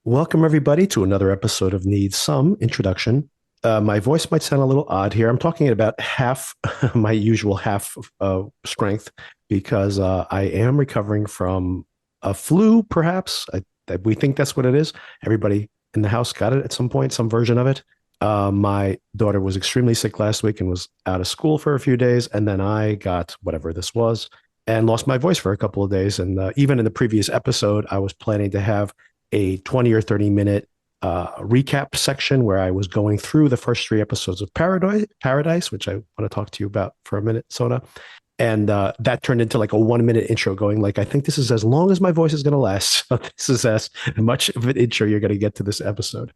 Welcome, everybody, to another episode of Needs Some Introduction. My voice might sound a little odd here. I'm talking at about half my usual half strength because I am recovering from a flu, perhaps. We think that's what it is. Everybody in the house got it at some point, some version of it. My daughter was extremely sick last week and was out of school for a few days. And then I got whatever this was and lost my voice for a couple of days. And even in the previous episode, I was planning to have a 20 or 30-minute recap section where I was going through the first three episodes of Paradise, which I want to talk to you about for a minute, Sona. And that turned into like a 1 minute intro going like, I think this is as long as my voice is going to last. So this is as much of an intro you're going to get to this episode.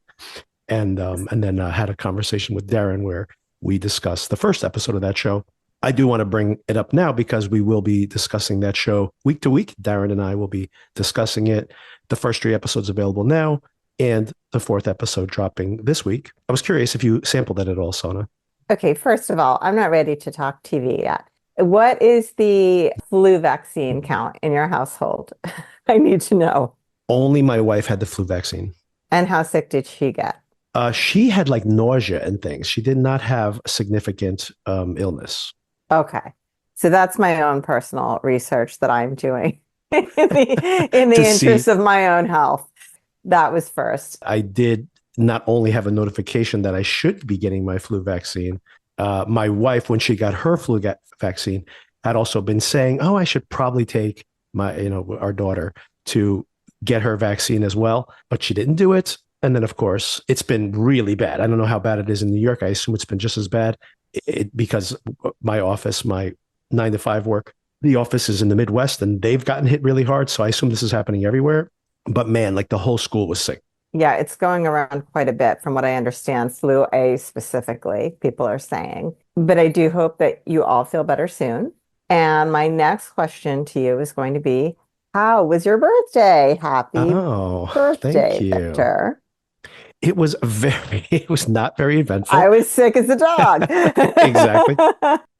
And then had a conversation with Darren where we discussed the first episode of that show. I do want to bring it up now because we will be discussing that show week to week. Darren and I will be discussing it. The first three episodes available now, and the fourth episode dropping this week. I was curious if you sampled that at all, Sona. Okay, first of all, I'm not ready to talk TV yet. What is the flu vaccine count in your household? I need to know. Only my wife had the flu vaccine. And how sick did she get? She had like nausea and things. She did not have significant illness. Okay. So that's my own personal research that I'm doing in the interest of my own health. That was first. I did not only have a notification that I should be getting my flu vaccine, my wife, when she got her vaccine, had also been saying, oh, I should probably take our daughter to get her vaccine as well. But she didn't do it. And then, of course, it's been really bad. I don't know how bad it is in New York. I assume it's been just as bad because my office, my 9 to 5 work, the office is in the Midwest and they've gotten hit really hard. So I assume this is happening everywhere. But man, like the whole school was sick. Yeah, it's going around quite a bit from what I understand, flu A specifically, people are saying. But I do hope that you all feel better soon. And my next question to you is going to be, how was your birthday? Happy Thank birthday, you. Victor. It was not very eventful. I was sick as a dog. Exactly.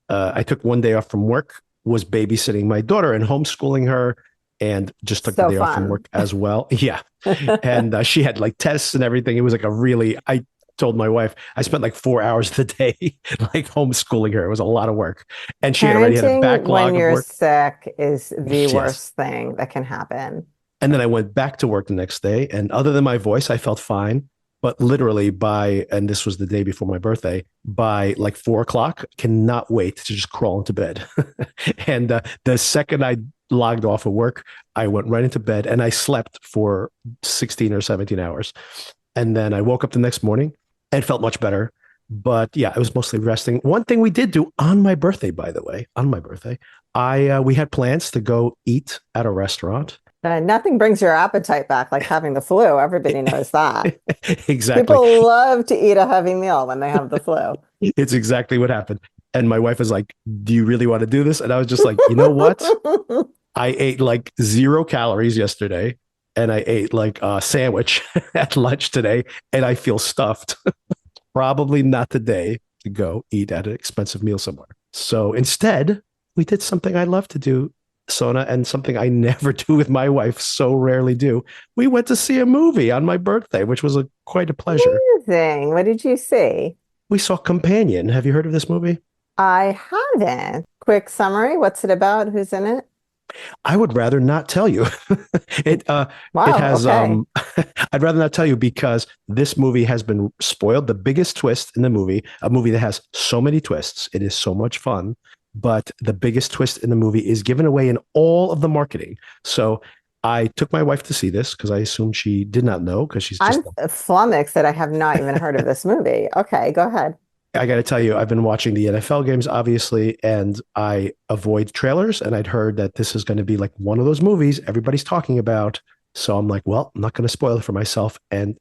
I took one day off from work, was babysitting my daughter and homeschooling her, and just took the day off from work as well. Yeah. And she had like tests and everything. It was like I told my wife, I spent like 4 hours of the day like homeschooling her. It was a lot of work. And she had already had a backlog when you're of work. sick is the Yes. worst thing that can happen. And then I went back to work the next day. And other than my voice, I felt fine. But literally and this was the day before my birthday, by like 4 o'clock, cannot wait to just crawl into bed. And the second I logged off of work, I went right into bed and I slept for 16 or 17 hours. And then I woke up the next morning and felt much better. But yeah, I was mostly resting. One thing we did do on my birthday, by the way, we had plans to go eat at a restaurant. Nothing brings your appetite back like having the flu. Everybody knows that. Exactly. People love to eat a heavy meal when they have the flu. It's exactly what happened. And my wife was like, do you really want to do this? And I was just like, you know what? I ate like 0 calories yesterday and I ate like a sandwich at lunch today and I feel stuffed. Probably not the day to go eat at an expensive meal somewhere. So instead, we did something I love to do, Sona, and something I never do with my wife, so rarely do. We went to see a movie on my birthday, which was quite a pleasure. Amazing. What did you see? We saw Companion. Have you heard of this movie? I haven't. Quick summary. What's it about? Who's in it? I would rather not tell you. Wow, it has okay. I'd rather not tell you because this movie has been spoiled. The biggest twist in the movie, a movie that has so many twists, it is so much fun, but the biggest twist in the movie is given away in all of the marketing. So I took my wife to see this because I assumed she did not know because she's just I'm flummoxed that I have not even heard of this movie. Okay, go ahead. I got to tell you, I've been watching the NFL games, obviously, and I avoid trailers. And I'd heard that this is going to be like one of those movies everybody's talking about. So I'm like, well, I'm not going to spoil it for myself. And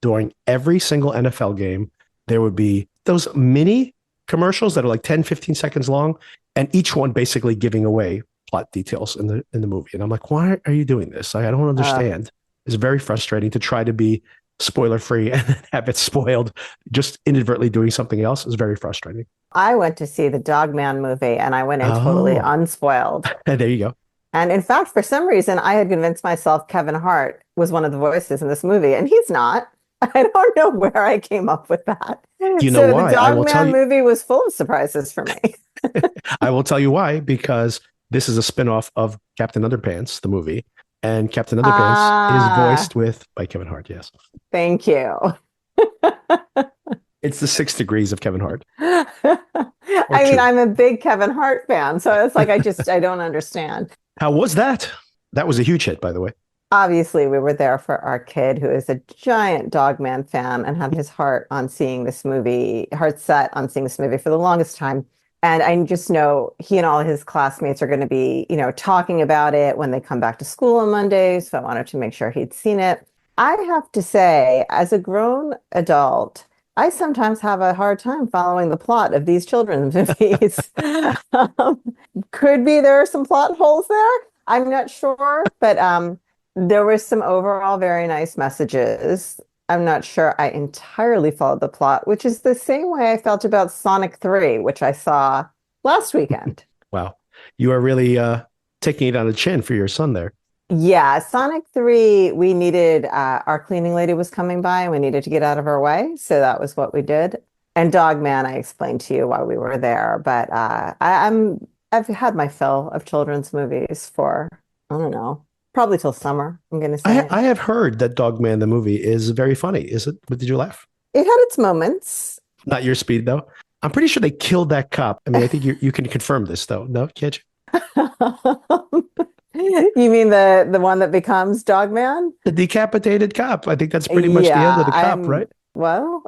during every single NFL game, there would be those mini commercials that are like 10, 15 seconds long, and each one basically giving away plot details in the movie. And I'm like, why are you doing this? I don't understand. It's very frustrating to try to be spoiler free and have it spoiled just inadvertently doing something else is very frustrating. I went to see the Dog Man movie and I went in totally unspoiled. There you go. And in fact, for some reason, I had convinced myself Kevin Hart was one of the voices in this movie, and he's not. I don't know where I came up with that. You know So the why? I will tell Dogman you. movie was full of surprises for me. I will tell you why, because this is a spinoff of Captain Underpants, the movie, and Captain Underpants is Ah, voiced with by Kevin Hart. Yes, thank you. it's the 6 degrees of Kevin Hart, or I mean, two. I'm a big Kevin Hart fan, so it's like I don't understand. How was that? That was a huge hit, by the way. Obviously, we were there for our kid who is a giant Dogman fan and had his heart set on seeing this movie for the longest time. And I just know he and all his classmates are going to be, talking about it when they come back to school on Monday. So I wanted to make sure he'd seen it. I have to say, as a grown adult, I sometimes have a hard time following the plot of these children's movies. Um, could be there are some plot holes there. I'm not sure, but there was some overall very nice messages. I'm not sure I entirely followed the plot, which is the same way I felt about Sonic 3, which I saw last weekend. Wow, you are really taking it on the chin for your son there. Yeah, Sonic 3, we needed our cleaning lady was coming by and we needed to get out of her way. So that was what we did. And Dogman, I explained to you while we were there, but I've had my fill of children's movies for, I don't know, probably till summer, I'm gonna say. I have heard that Dogman the movie is very funny. Is it? Did you laugh? It had its moments. Not your speed though. I'm pretty sure they killed that cop. I mean, I think you can confirm this though. No, can't you? You mean the one that becomes Dogman? The decapitated cop. I think that's pretty much the end of Yeah, the cop, right? well,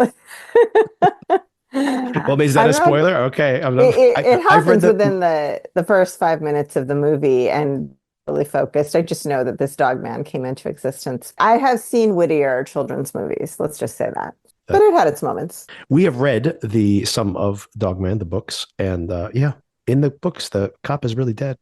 Well, is that I'm a not. spoiler? Okay, It I've read happens that. within the first 5 minutes of the movie and really focused. I just know that this Dogman came into existence. I have seen wittier children's movies. Let's just say that, but it had its moments. We have read the some of Dogman, the books, and yeah, in the books, the cop is really dead.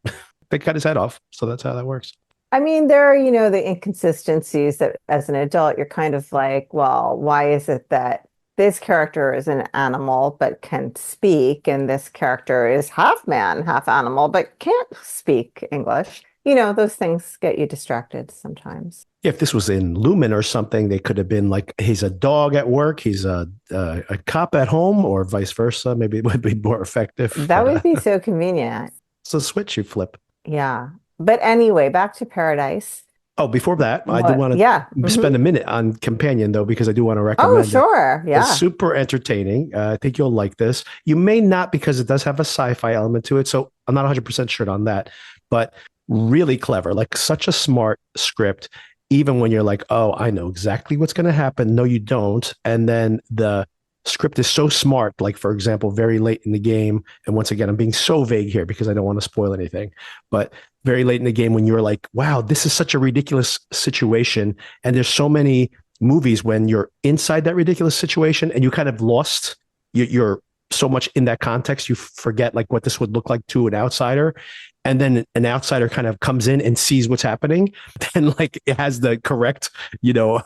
They cut his head off, so that's how that works. I mean, there are, the inconsistencies that as an adult, you're kind of like, well, why is it that this character is an animal but can speak, and this character is half man, half animal, but can't speak English? Those things get you distracted sometimes. If this was in Lumen or something, they could have been like, he's a dog at work, he's a cop at home, or vice versa. Maybe it would be more effective. That But would be so convenient. it's a switch you flip. Yeah. But anyway, back to Paradise. Oh, before that, I do What? want Yeah. to spend a minute on Companion, though, because I do want to Oh, recommend it. sure. It's Yeah. super entertaining. I think you'll like this. You may not because it does have a sci-fi element to it. So I'm not 100% sure on that, but really clever, like such a smart script. Even when you're like, oh, I know exactly what's going to happen. No, you don't. And then the script is so smart. Like, for example, very late in the game. And once again, I'm being so vague here because I don't want to spoil anything, but very late in the game when you're like, wow, this is such a ridiculous situation. And there's so many movies when you're inside that ridiculous situation and you kind of lost, you're so much in that context, you forget like what this would look like to an outsider. And then an outsider kind of comes in and sees what's happening. Then like it has the correct,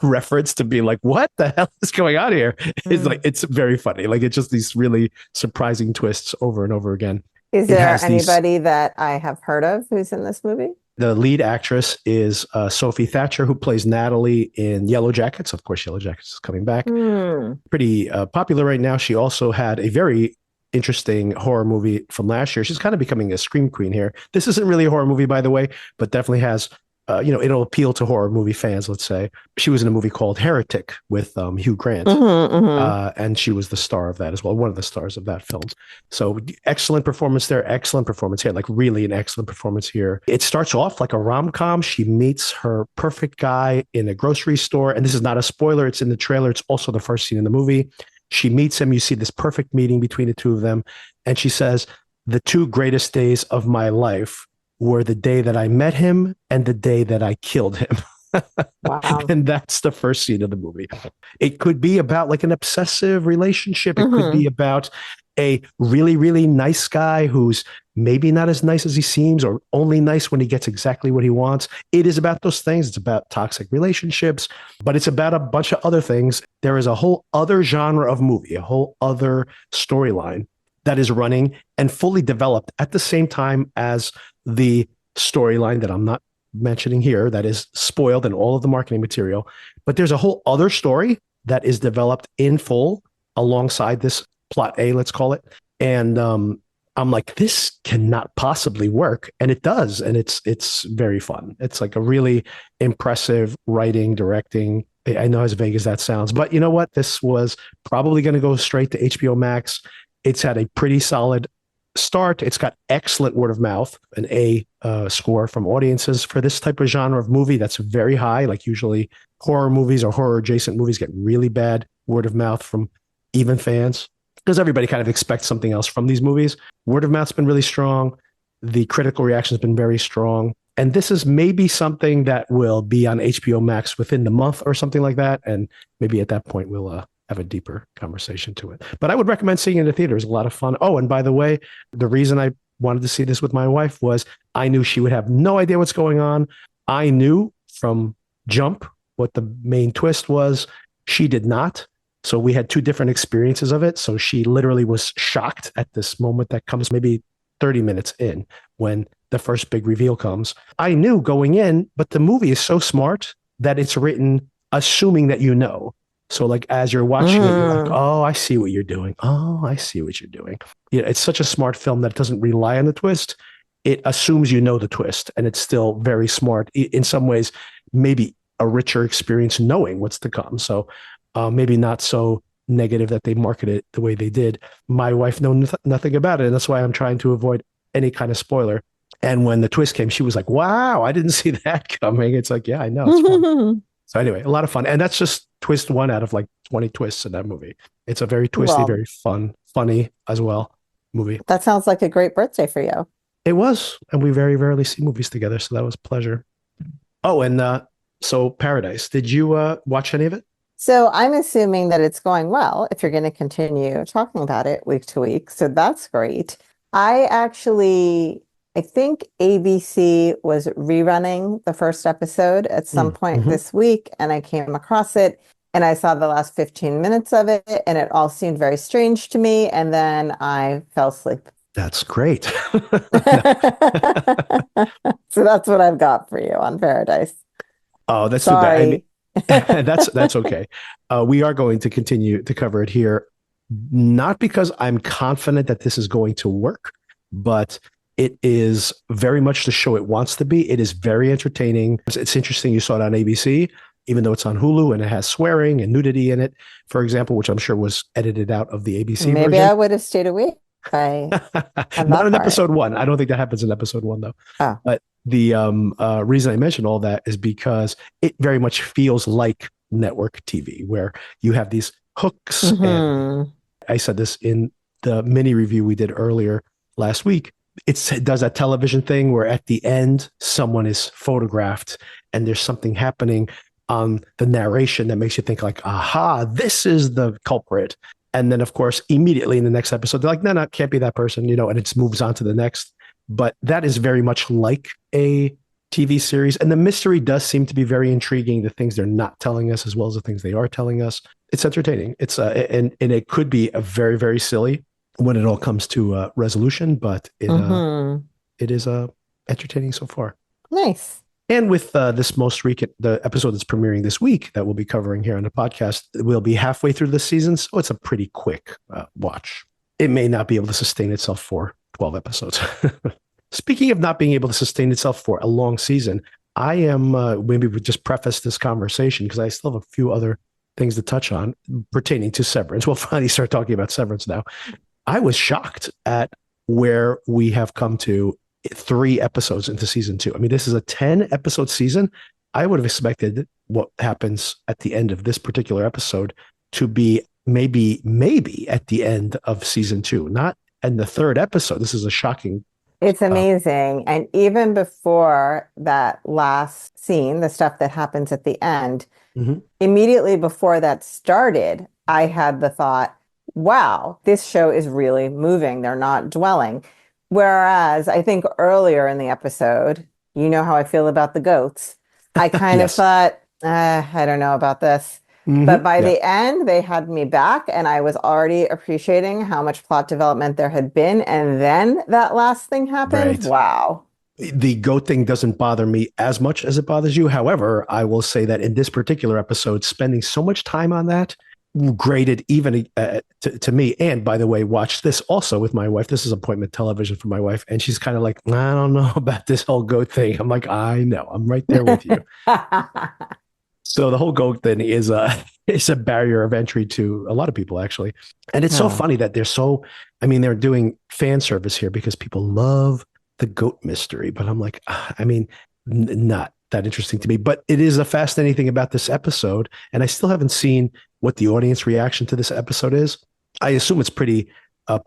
reference to be like, what the hell is going on here? It's like, Mm. it's very funny. Like it's just these really surprising twists over and over again. Is It there has these anybody that I have heard of who's in this movie? The lead actress is Sophie Thatcher, who plays Natalie in Yellow Jackets. Of course, Yellow Jackets is coming back. Hmm. Pretty popular right now. She also had a very interesting horror movie from last year. She's kind of becoming a scream queen here. This isn't really a horror movie, by the way, but definitely has, it'll appeal to horror movie fans, let's say. She was in a movie called Heretic with Hugh Grant. Hmm. And she was the star of that as well, one of the stars of that film. So excellent performance there, excellent performance here, like really an excellent performance here. It starts off like a rom-com. She meets her perfect guy in a grocery store. And this is not a spoiler, it's in the trailer. It's also the first scene in the movie. She meets him. You see this perfect meeting between the two of them. And she says, the two greatest days of my life were the day that I met him and the day that I killed him. Wow. And that's the first scene of the movie. It could be about like an obsessive relationship. It could be Hmm. about a really, really nice guy who's maybe not as nice as he seems, or only nice when he gets exactly what he wants. It is about those things. It's about toxic relationships, but it's about a bunch of other things. There is a whole other genre of movie, a whole other storyline that is running and fully developed at the same time as the storyline that I'm not mentioning here that is spoiled in all of the marketing material. But there's a whole other story that is developed in full alongside this plot A, let's call it. And I'm like, this cannot possibly work, and it does, and it's very fun. It's like a really impressive writing, directing. I know as vague as that sounds, but you know what? This was probably going to go straight to HBO Max. It's had a pretty solid start. It's got excellent word of mouth, an A score from audiences for this type of genre of movie. That's very high. Like usually horror movies or horror adjacent movies get really bad word of mouth from even fans because everybody kind of expects something else from these movies. Word of mouth's been really strong. The critical reaction has been very strong. And this is maybe something that will be on HBO Max within the month or something like that. And maybe at that point, we'll have a deeper conversation to it. But I would recommend seeing it in the theater. It's a lot of fun. Oh, and by the way, the reason I wanted to see this with my wife was I knew she would have no idea what's going on. I knew from jump what the main twist was. She did not. So we had two different experiences of it. So she literally was shocked at this moment that comes maybe 30 minutes in when the first big reveal comes. I knew going in, but the movie is so smart that it's written assuming that you know. So like as you're watching it, you're like, oh, I see what you're doing. Oh, I see what you're doing. Yeah, it's such a smart film that doesn't rely on the twist. It assumes you know the twist, and it's still very smart. In some ways, maybe a richer experience knowing what's to come. So maybe not so negative that they market it the way they did. My wife knows nothing about it, and that's why I'm trying to avoid any kind of spoiler. And when the twist came, she was like, wow, I didn't see that coming. It's like, yeah, I know. It's fun. So anyway, a lot of fun. And that's just twist one out of like 20 twists in that movie. It's a very twisty, Well, very fun, funny as well movie. that sounds like a great birthday for you. It was. And we very rarely see movies together. So that was a pleasure. Oh, and so Paradise, did you watch any of it? So I'm assuming that it's going well if you're going to continue talking about it week to week. So that's great. I think ABC was rerunning the first episode at some point this week, and I came across it and I saw the last 15 minutes of it, and it all seemed very strange to me. And then I fell asleep. That's great. So that's what I've got for you on Paradise. Oh, that's too bad. I mean, Sorry. that's okay. We are going to continue to cover it here, not because I'm confident that this is going to work, but it is very much the show it wants to be. It is very entertaining. It's interesting you saw it on ABC, even though it's on Hulu and it has swearing and nudity in it, for example, which I'm sure was edited out of the ABC Maybe version. I would have stayed awake if I had Not that in part. episode one. I don't think that happens in episode one, though. Oh. But the reason I mentioned all that is because it very much feels like network TV, where you have these hooks. And I said this in the mini review we did earlier last week. It does that television thing where at the end, someone is photographed and there's something happening on the narration that makes you think like, aha, this is the culprit. And then, of course, immediately in the next episode, they're like, no, it can't be that person, and it moves on to the next. But that is very much like a TV series. And the mystery does seem to be very intriguing, the things they're not telling us as well as the things they are telling us. It's entertaining. It's and it could be a very, very silly when it all comes to resolution, but it is entertaining so far. Nice. And with this most recent, the episode that's premiering this week that we'll be covering here on the podcast, we'll be halfway through the season. So it's a pretty quick watch. It may not be able to sustain itself for 12 episodes. Speaking of not being able to sustain itself for a long season, I am, maybe we just preface this conversation because I still have a few other things to touch on pertaining to Severance. We'll finally start talking about Severance now. I was shocked at where we have come to 3 episodes into season 2. I mean, this is a 10-episode season. I would have expected what happens at the end of this particular episode to be maybe at the end of season 2, not in the 3rd episode. This is a shocking. It's amazing. And even before that last scene, the stuff that happens at the end, immediately before that started, I had the thought, wow, this show is really moving. They're not dwelling. Whereas I think earlier in the episode, you know how I feel about the goats. I kind of thought, I don't know about this. But by the end, they had me back, and I was already appreciating how much plot development there had been. And then that last thing happened. Right. Wow. The goat thing doesn't bother me as much as it bothers you. However, I will say that in this particular episode, spending so much time on that graded even to me. And by the way, watch this also with my wife. This is appointment television for my wife. And she's kind of like, I don't know about this whole goat thing. I'm like, I know. I'm right there with you. So the whole goat thing is a is a barrier of entry to a lot of people actually, and it's so Oh, funny that they're so. I mean, they're doing fan service here because people love the goat mystery, but I'm like, I mean, not that interesting to me. But it is a fascinating thing about this episode, and I still haven't seen what the audience reaction to this episode is. I assume it's pretty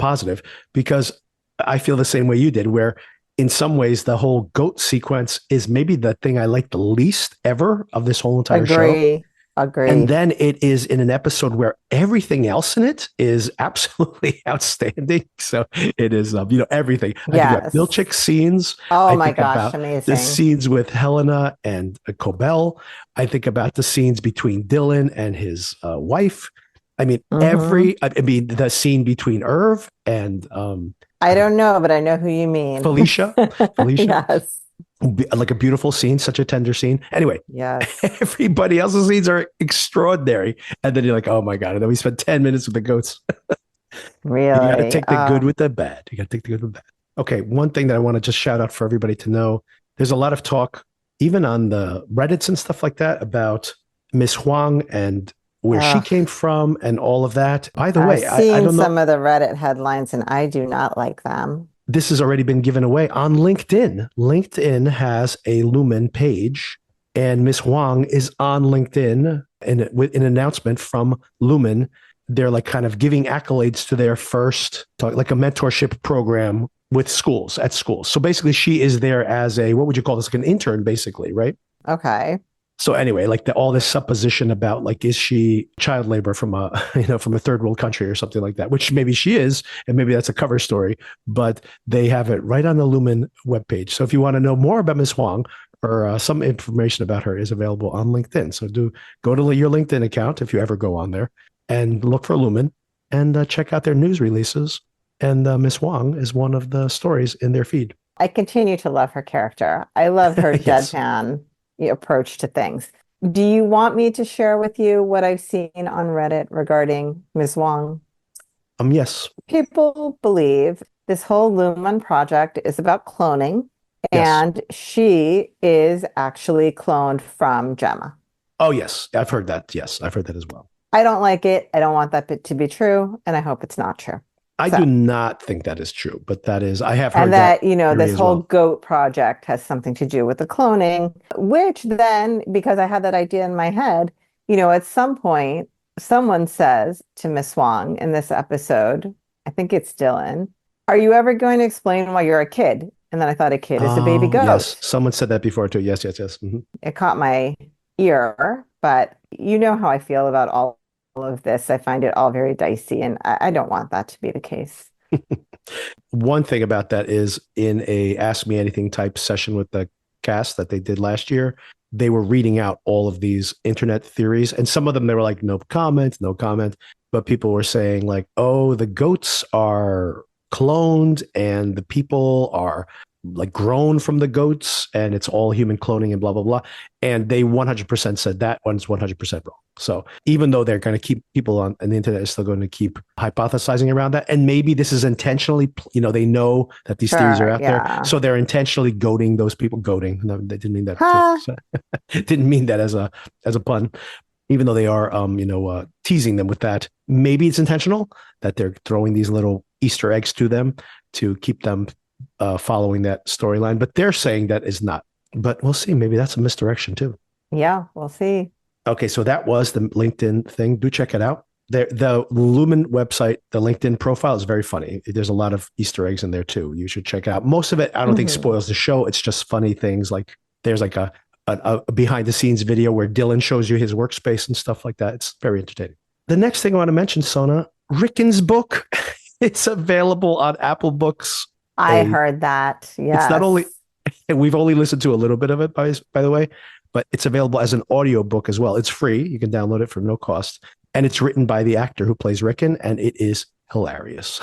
positive because I feel the same way you did, where in some ways, the whole goat sequence is maybe the thing I like the least ever of this whole entire show. agree. And Agree. then it is in an episode where everything else in it is absolutely outstanding. So it is, everything. I think about Yes. Milchick scenes. Oh I my think gosh, about the amazing. scenes with Helena and Cobell. I think about the scenes between Dylan and his wife. I mean, Hmm. the scene between Irv and I don't know, but I know who you mean. Felicia. Felicia, Yes. like a beautiful scene, such a tender scene. Anyway, Yes. everybody else's scenes are extraordinary. And then you're like, oh my God. And then we spent 10 minutes with the goats. You got to Really. take the good with the bad. You got to take the good with the bad. Okay. One thing that I want to just shout out for everybody to know there's a lot of talk, even on the Reddits and stuff like that, about Miss Huang and where she Ugh. came from and all of that. By the I've way, I seen don't know, some of the Reddit headlines and I do not like them. this has already been given away on LinkedIn. LinkedIn has a Lumen page, and Miss Huang is on LinkedIn and with an announcement from Lumen. They're like kind of giving accolades to their first, like a mentorship program with schools at schools. So basically, she is there as a, what would you call this? Like an intern, basically, right? Okay. So anyway, like all this supposition about like, is she child labor from a, from a third world country or something like that, which maybe she is, and maybe that's a cover story, but they have it right on the Lumen webpage. So if you want to know more about Ms. Huang or some information about her is available on LinkedIn. So do go to your LinkedIn account if you ever go on there and look for Lumen and check out their news releases. And Ms. Huang is one of the stories in their feed. I continue to love her character. I love her Yes. deadpan approach to things. Do you want me to share with you what I've seen on Reddit regarding Ms. Wong? Yes. People believe this whole Lumen project is about cloning, Yes. and she is actually cloned from Gemma. Oh, yes. I've heard that. Yes. I've heard that as well. I don't like it. I don't want that bit to be true, and I hope it's not true. I So, do not think that is true, but that is, I have and heard that that, you know, theory this as whole well. goat project has something to do with the cloning, which then, because I had that idea in my head, you know, at some point, someone says to Miss Wong in this episode, I think it's Dylan, are you ever going to explain why you're a kid? And then I thought a kid is a baby Oh, yes. goat. Someone said that before too. Yes, yes, yes. Mhm. It caught my ear, but you know how I feel about all of this. I find it all very dicey, and I don't want that to be the case. One thing about that is in a Ask Me Anything type session with the cast that they did last year, they were reading out all of these internet theories. And some of them, they were like, no comment, no comment. But people were saying, like, oh, the goats are cloned and the people are like grown from the goats and it's all human cloning and blah, blah, blah. And they 100% said that one's 100% wrong. So even though they're going to keep people on the internet is still going to keep hypothesizing around that. And maybe this is intentionally, they know that these theories are Sure, out there. yeah. So they're intentionally goading those people, goading. No, they didn't mean that. Huh. So, didn't mean that as a pun, even though they are, teasing them with that. Maybe it's intentional that they're throwing these little Easter eggs to them to keep them following that storyline. But they're saying that is not. But we'll see. Maybe that's a misdirection too. Yeah, we'll see. Okay, so that was the LinkedIn thing. Do check it out. The Lumen website, the LinkedIn profile is very funny. There's a lot of Easter eggs in there too. You should check out. Most of it, I don't think Mhm. spoils the show. It's just funny things like there's like a behind the scenes video where Dylan shows you his workspace and stuff like that. It's very entertaining. The next thing I want to mention, Sona, Rickon's book. It's available on Apple Books. I A heard that. it's not only Yes. and we've only listened to a little bit of it by the way, but it's available as an audio book as well. It's free. You can download it for no cost. And it's written by the actor who plays Rickon, and it is hilarious.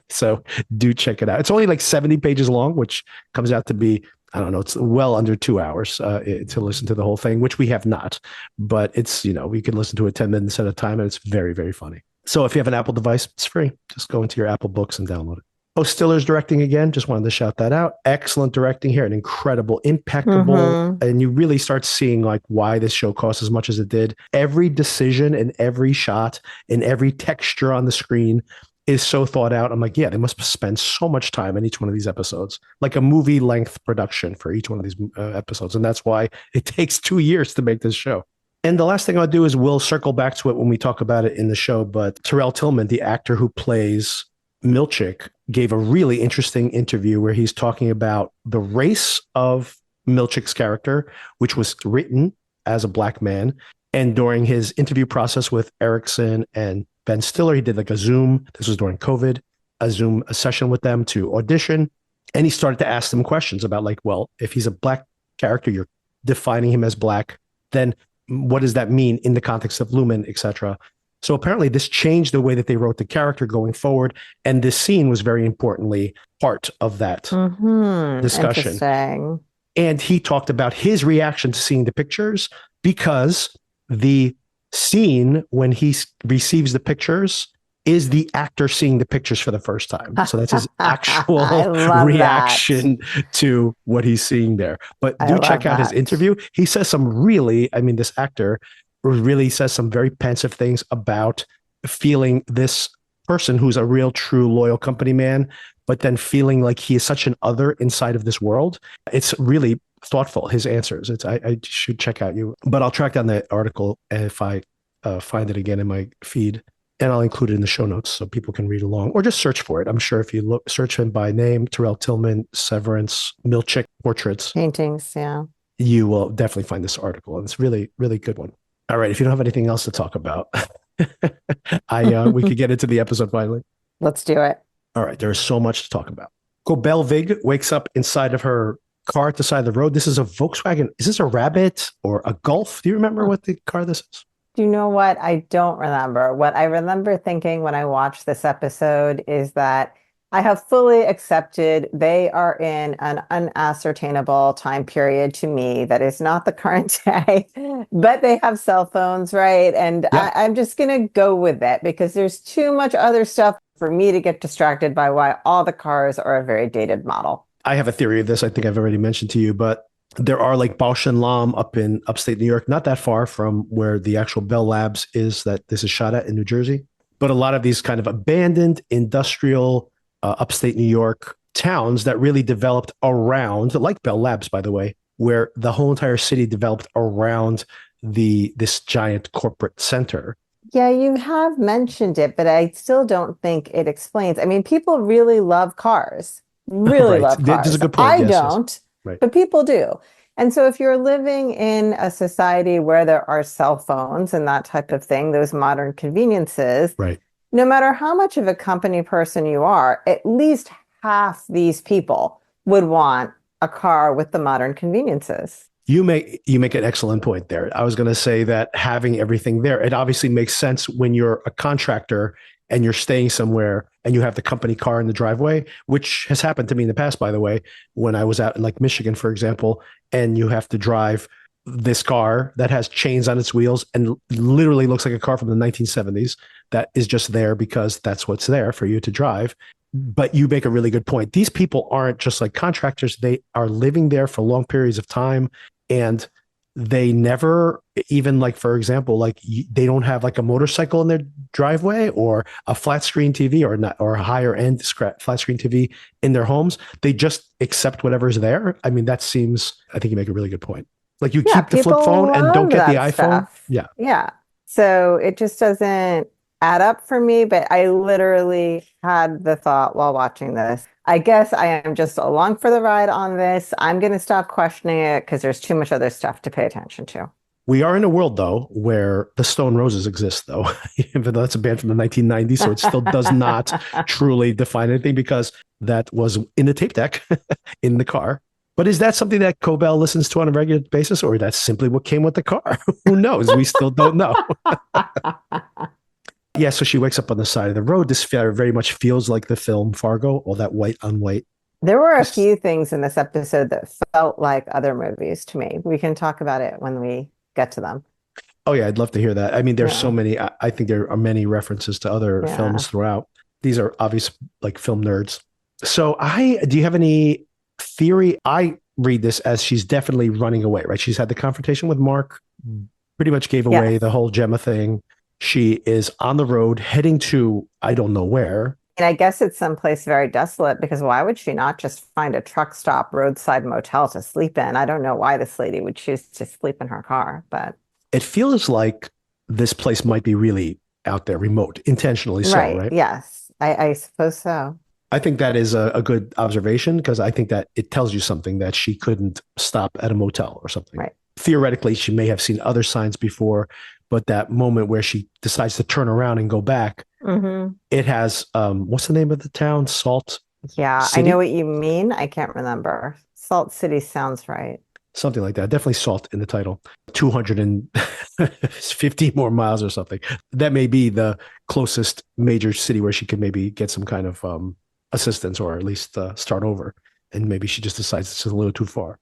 So do check it out. It's only like 70 pages long, which comes out to be I don't know, it's well under 2 hours to listen to the whole thing, which we have not. But it's, we can listen to it 10 minutes at a time, and it's very, very funny. So if you have an Apple device, it's free. Just go into your Apple Books and download it. Oh, Stiller's directing again. Just wanted to shout that out. Excellent directing here, an incredible, impeccable, Mm-hmm. and you really start seeing like why this show cost as much as it did. Every decision and every shot and every texture on the screen is so thought out. I'm like, yeah, they must spend so much time in each one of these episodes, like a movie length production for each one of these episodes. And that's why it takes 2 years to make this show. And the last thing I'll do is we'll circle back to it when we talk about it in the show. But Terrell Tillman, the actor who plays Milchick, gave a really interesting interview where he's talking about the race of Milchick's character, which was written as a black man. And during his interview process with Erickson and Ben Stiller, he did like a Zoom. This was during COVID, a Zoom session with them to audition. And he started to ask them questions about like, well, if he's a black character, you're defining him as black, then what does that mean in the context of Lumen, etc. So apparently this changed the way that they wrote the character going forward. And this scene was very importantly part of that discussion. Interesting. And he talked about his reaction to seeing the pictures because the scene when he receives the pictures is the actor seeing the pictures for the first time. So that's his actual reaction to what he's seeing there. But do check out his interview. He says some really, I mean, this actor really says some very pensive things about feeling this person who's a real, true, loyal company man, but then feeling like he is such an other inside of this world. It's really thoughtful, his answers. I should check out you, but I'll track down the article if I find it again in my feed. And I'll include it in the show notes so people can read along or just search for it. I'm sure if you search him by name, Terrell Tillman, Severance, Milchick portraits, paintings, yeah, you will definitely find this article. And it's really, really good one. All right. If you don't have anything else to talk about, we could get into the episode finally. Let's do it. All right. There's so much to talk about. Cobell Vig wakes up inside of her car at the side of the road. This is a Volkswagen. Is this a Rabbit or a Golf? Do you remember what the car this is? Do you know what? I don't remember. What I remember thinking when I watched this episode is that I have fully accepted they are in an unascertainable time period to me that is not the current day, but they have cell phones, right? And yeah. I'm just going to go with it because there's too much other stuff for me to get distracted by why all the cars are a very dated model. I have a theory of this. I think I've already mentioned to you, but there are like Bausch and Lomb up in upstate New York, not that far from where the actual Bell Labs is that this is shot at in New Jersey. But a lot of these kind of abandoned industrial upstate New York towns that really developed around, like Bell Labs, by the way, where the whole entire city developed around this giant corporate center. Yeah, you have mentioned it, but I still don't think it explains. I mean, people really love cars, really love cars. There's a good point. I don't. Yes. Right. But people do. And so if you're living in a society where there are cell phones and that type of thing, those modern conveniences, right. No matter how much of a company person you are, at least half these people would want a car with the modern conveniences. You make an excellent point there. I was going to say that having everything there, it obviously makes sense when you're a contractor and you're staying somewhere and you have the company car in the driveway, which has happened to me in the past, by the way, when I was out in like Michigan, for example, and you have to drive this car that has chains on its wheels and literally looks like a car from the 1970s that is just there because that's what's there for you to drive. But you make a really good point. These people aren't just like contractors. They are living there for long periods of time. And they never even like, for example, like they don't have like a motorcycle in their driveway or a flat screen TV or a higher end flat screen TV in their homes. They just accept whatever's there. I mean, I think you make a really good point. Like you keep the flip phone and don't get the iPhone. Stuff. Yeah. Yeah. So it just doesn't add up for me, but I literally had the thought while watching this. I guess I am just along for the ride on this. I'm going to stop questioning it because there's too much other stuff to pay attention to. We are in a world, though, where the Stone Roses exist, though, even though that's a band from the 1990s. So it still does not truly define anything because that was in the tape deck in the car. But is that something that Cobell listens to on a regular basis, or that's simply what came with the car? Who knows? We still don't know. Yeah, so she wakes up on the side of the road. This very much feels like the film Fargo, all that white on white There were a This- few things in this episode that felt like other movies to me. We can talk about it when we get to them. Oh yeah, I'd love to hear that. I mean, there's so Yeah. many. I think there are many references to other Yeah. films throughout. These are obvious, like film nerds. So, I do you have any theory? I read this as she's definitely running away. Right? She's had the confrontation with Mark. Pretty much gave away Yes. the whole Gemma thing. She is on the road heading to I don't know where. And I guess it's someplace very desolate because why would she not just find a truck stop roadside motel to sleep in? I don't know why this lady would choose to sleep in her car, but It feels like this place might be really out there, remote, intentionally so, right. right? Yes, I suppose so. I think that is a good observation because I think that it tells you something that she couldn't stop at a motel or something. Right. Theoretically, she may have seen other signs before, but that moment where she decides to turn around and go back, Hmm. it has what's the name of the town? Salt Yeah, I know City, what you mean. I can't remember. Salt City sounds right. something like that. Definitely salt in the title. 250 more miles or something. That may be the closest major city where she could maybe get some kind of assistance or at least start over. And maybe she just decides it's a little too far.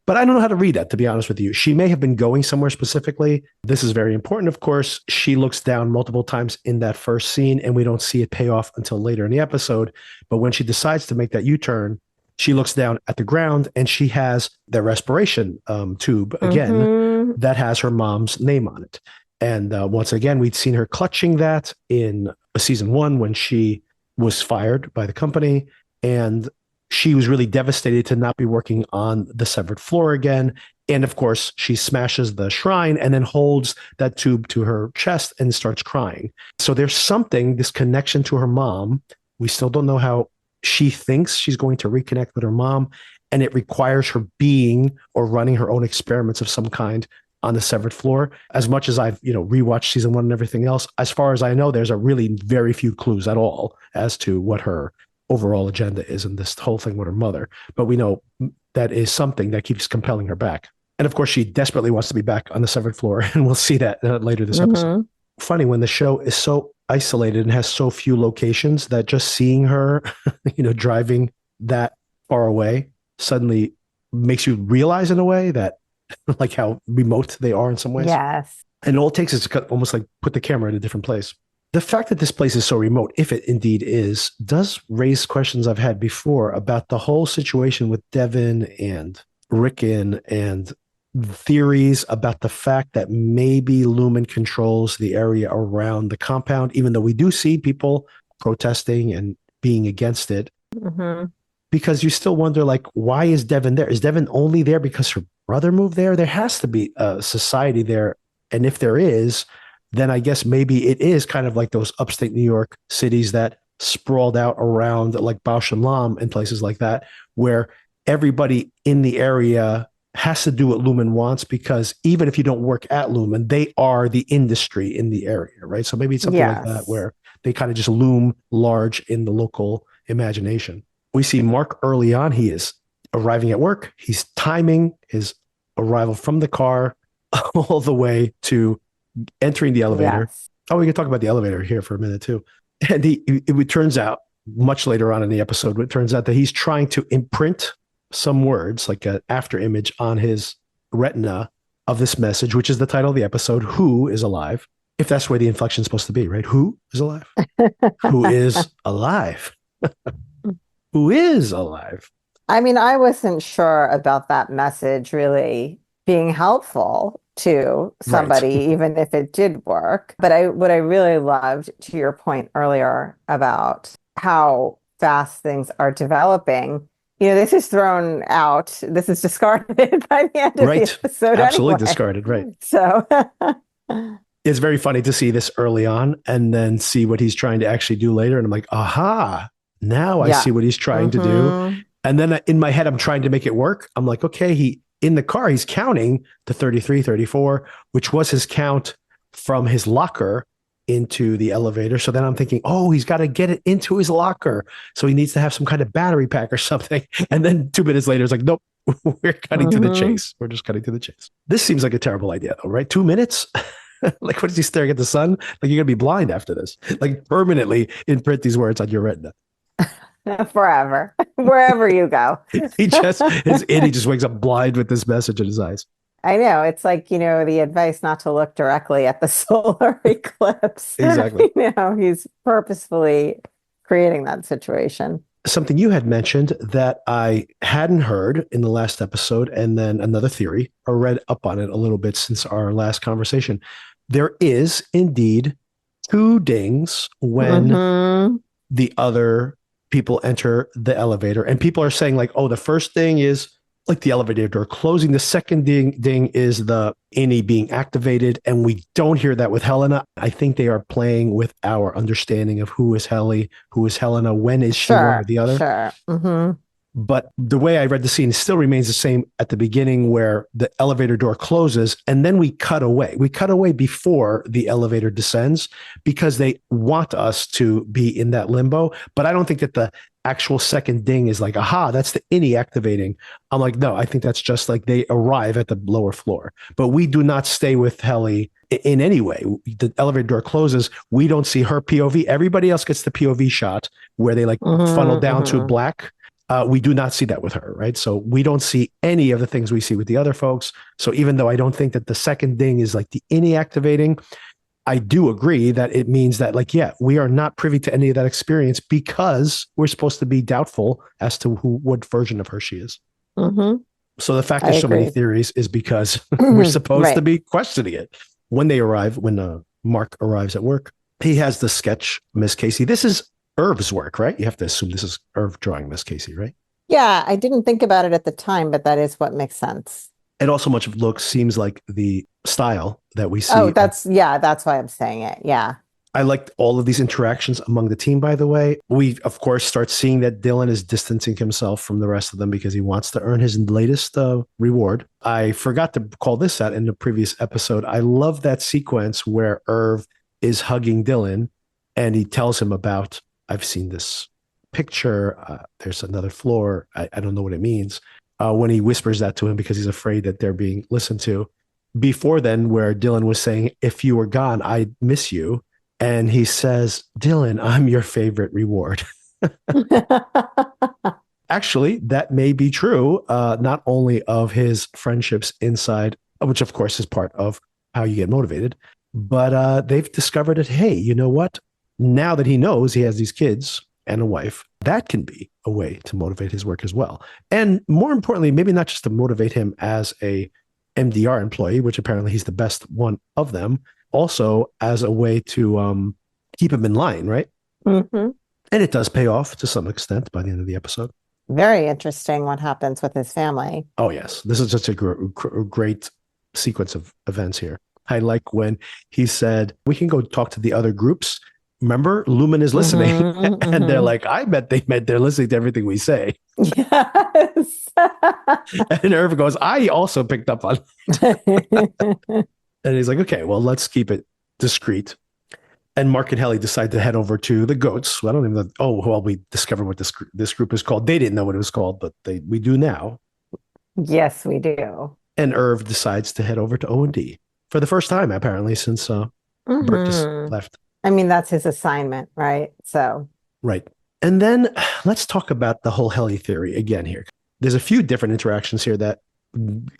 But I don't know how to read that, to be honest with you. She may have been going somewhere specifically. This is very important, of course. She looks down multiple times in that first scene, and we don't see it pay off until later in the episode. But when she decides to make that U turn, she looks down at the ground and she has the respiration tube again Hmm. that has her mom's name on it. And once again, we'd seen her clutching that in season one when she was fired by the company. And she was really devastated to not be working on the severed floor again. And of course, she smashes the shrine and then holds that tube to her chest and starts crying. So there's something, this connection to her mom. We still don't know how she thinks she's going to reconnect with her mom. And it requires her being or running her own experiments of some kind on the severed floor. As much as I've, rewatched season one and everything else, as far as I know, there's a really very few clues at all as to what her overall agenda is in this whole thing with her mother. But we know that is something that keeps compelling her back. And of course, she desperately wants to be back on the severed floor. And we'll see that later this episode. Hmm. Funny when the show is so isolated and has so few locations that just seeing her, driving that far away suddenly makes you realize in a way that like how remote they are in some ways. Yes. And all it takes is to almost like put the camera in a different place. The fact that this place is so remote, if it indeed is, does raise questions I've had before about the whole situation with Devin and Rickon and theories about the fact that maybe Lumen controls the area around the compound, even though we do see people protesting and being against it. Hmm. Because you still wonder, like, why is Devin there? Is Devin only there because her brother moved there? There has to be a society there. And if there is, then I guess maybe it is kind of like those upstate New York cities that sprawled out around like Bausch and Lomb and places like that, where everybody in the area has to do what Lumen wants because even if you don't work at Lumen, they are the industry in the area, right? So maybe it's something like that Yes. where they kind of just loom large in the local imagination. We see Mark early on. He is arriving at work. He's timing his arrival from the car all the way to entering the elevator. Yes. Oh, we can talk about the elevator here for a minute too. And it turns out much later on in the episode, it turns out that he's trying to imprint some words like an after image on his retina of this message, which is the title of the episode, Who is Alive? If that's where the inflection is supposed to be, right? Who is alive? Who is alive? Who is alive? I mean, I wasn't sure about that message really being helpful to Right. somebody, even if it did work. But what I really loved, to your point earlier about how fast things are developing, this is thrown out, this is discarded by the end of the Right. episode Absolutely anyway. discarded. Right. So, It's very funny to see this early on and then see what he's trying to actually do later. And I'm like, aha, now I yeah. see what he's trying to do. Hmm. And then in my head, I'm trying to make it work. I'm like, okay, in the car, he's counting to 33, 34, which was his count from his locker into the elevator. So then I'm thinking, oh, he's got to get it into his locker. So he needs to have some kind of battery pack or something. And then 2 minutes later, it's like, nope, we're cutting to the Hmm. chase. We're just cutting to the chase. This seems like a terrible idea, though, right? 2 minutes? Like, what is he staring at the sun? Like, you're going to be blind after this. Like, permanently imprint these words on your retina. forever, wherever you go. His Eddie just wakes up blind with this message in his eyes. I know. It's like, the advice not to look directly at the solar eclipse. Exactly. He's purposefully creating that situation. Something you had mentioned that I hadn't heard in the last episode, and then another theory, or read up on it a little bit since our last conversation. There is indeed two dings when Hmm. the other people enter the elevator, and people are saying like, oh, the first ding is like the elevator door closing. The second ding is the innie being activated, and we don't hear that with Helena. I think they are playing with our understanding of who is Helly, who is Helena, when is she one or Sure, the other. sure. But the way I read the scene still remains the same at the beginning, where the elevator door closes and then we cut away. We cut away before the elevator descends because they want us to be in that limbo. But I don't think that the actual second ding is like, aha, that's the innie activating. I'm like, no, I think that's just like they arrive at the lower floor. But we do not stay with Helly in any way. The elevator door closes. We don't see her POV. Everybody else gets the POV shot where they like funnel down to Hmm. black. We do not see that with her, right? So we don't see any of the things we see with the other folks. So even though I don't think that the second ding is like the innie activating, I do agree that it means that, like, yeah, we are not privy to any of that experience because we're supposed to be doubtful as to what version of her she is. Hmm. So the fact I there's so many agree. theories is because we're supposed to Right. be questioning it. When they arrive, when Mark arrives at work, he has the sketch, Miss Casey. This is Irv's work, right? You have to assume this is Irv drawing Miss Casey, right? Yeah, I didn't think about it at the time, but that is what makes sense. It also much of looks seems like the style that we Oh, see. that's why I'm saying it. Yeah. I liked all of these interactions among the team, by the way. We, of course, start seeing that Dylan is distancing himself from the rest of them because he wants to earn his latest reward. I forgot to call this out in the previous episode. I love that sequence where Irv is hugging Dylan and he tells him about, I've seen this picture. There's another floor. I don't know what it means. When he whispers that to him because he's afraid that they're being listened to. Before then, where Dylan was saying, if you were gone, I'd miss you, and he says, Dylan, I'm your favorite reward. Actually, that may be true, not only of his friendships inside, which of course is part of how you get motivated, but they've discovered that, hey, you know what? Now that he knows he has these kids and a wife, that can be a way to motivate his work as well. And more importantly, maybe not just to motivate him as a MDR employee, which apparently he's the best one of them, also as a way to keep him in line, right? Hmm. And it does pay off to some extent by the end of the episode. Very interesting what happens with his family. Oh, yes. This is such a great sequence of events here. I like when he said, we can go talk to the other groups. Remember, Lumen is listening. Hmm. And they're Hmm. like, I bet they're listening to everything we say. Yes. And Irv goes, I also picked up on. And he's like, okay, well, let's keep it discreet. And Mark and Helly decide to head over to the goats. I don't even know. Oh, well, we discovered what this group is called. They didn't know what it was called, but we do now. Yes, we do. And Irv decides to head over to O&D for the first time, apparently, since Bert just Hmm. left. I mean, that's his assignment, right? So, Right. And then let's talk about the whole Helly theory again here. There's a few different interactions here that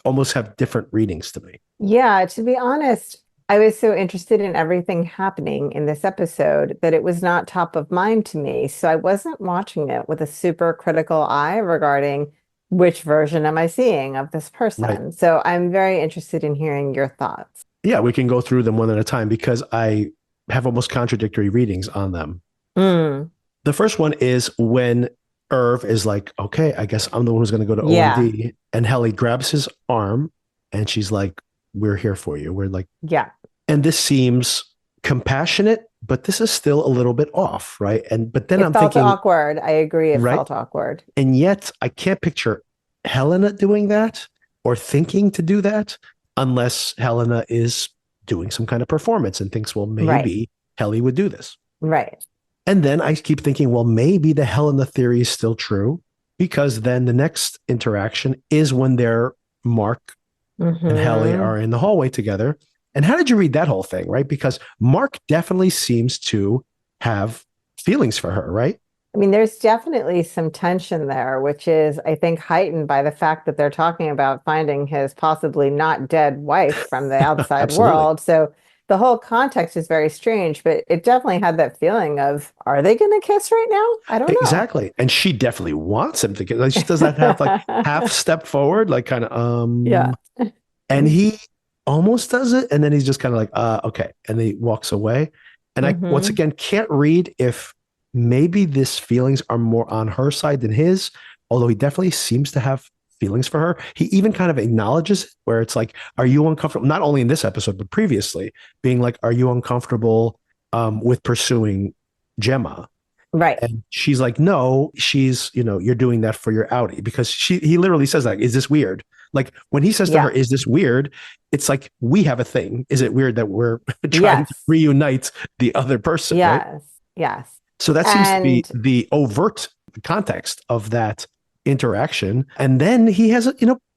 almost have different readings to me. yeah, to be honest, I was so interested in everything happening in this episode that it was not top of mind to me. So I wasn't watching it with a super critical eye regarding which version am I seeing of this Right. person. So I'm very interested in hearing your thoughts. Yeah, we can go through them one at a time because I have almost contradictory readings on them. Mm, The first one is when Irv is like, okay, I guess I'm the one who's going to go to yeah, O&D. And Helly grabs his arm and she's like, we're here for you. We're like, yeah. and this seems compassionate, but this is still a little bit off, right? But then It I'm felt thinking, awkward. I agree. It right? felt awkward. And yet I can't picture Helena doing that or thinking to do that unless Helena is doing some kind of performance and thinks, well, Right, maybe Helly would do this. right. And then I keep thinking, well, maybe the Helena theory is still true because then the next interaction is when they're Mark and Helly Hmm. are in the hallway together. And how did you read that whole thing, right? Because Mark definitely seems to have feelings for her, right? I mean, there's definitely some tension there, which is, I think, heightened by the fact that they're talking about finding his possibly not dead wife from the outside Absolutely. world. So the whole context is very strange, but it definitely had that feeling of, are they going to kiss right now? I don't know. Exactly. And she definitely wants him to get, like, she does that half, like, half step forward, like, kind of, Yeah. and he almost does it. And then he's just kind of like, okay. And he walks away. And I, once Hmm. again, can't read if maybe these feelings are more on her side than his, although he definitely seems to have feelings for her. He even kind of acknowledges it, where it's like, are you uncomfortable? Not only in this episode, but previously, being like, are you uncomfortable with pursuing Gemma? Right. And she's like, no, you're doing that for your outie, because he literally says that, is this weird? Like, when he says to her, Yeah. is this weird? It's like, we have a thing. Is it weird that we're trying to Yes. reunite the other person? Right. Yes. Yes. So that seems to be And the overt context of that interaction. And then he has,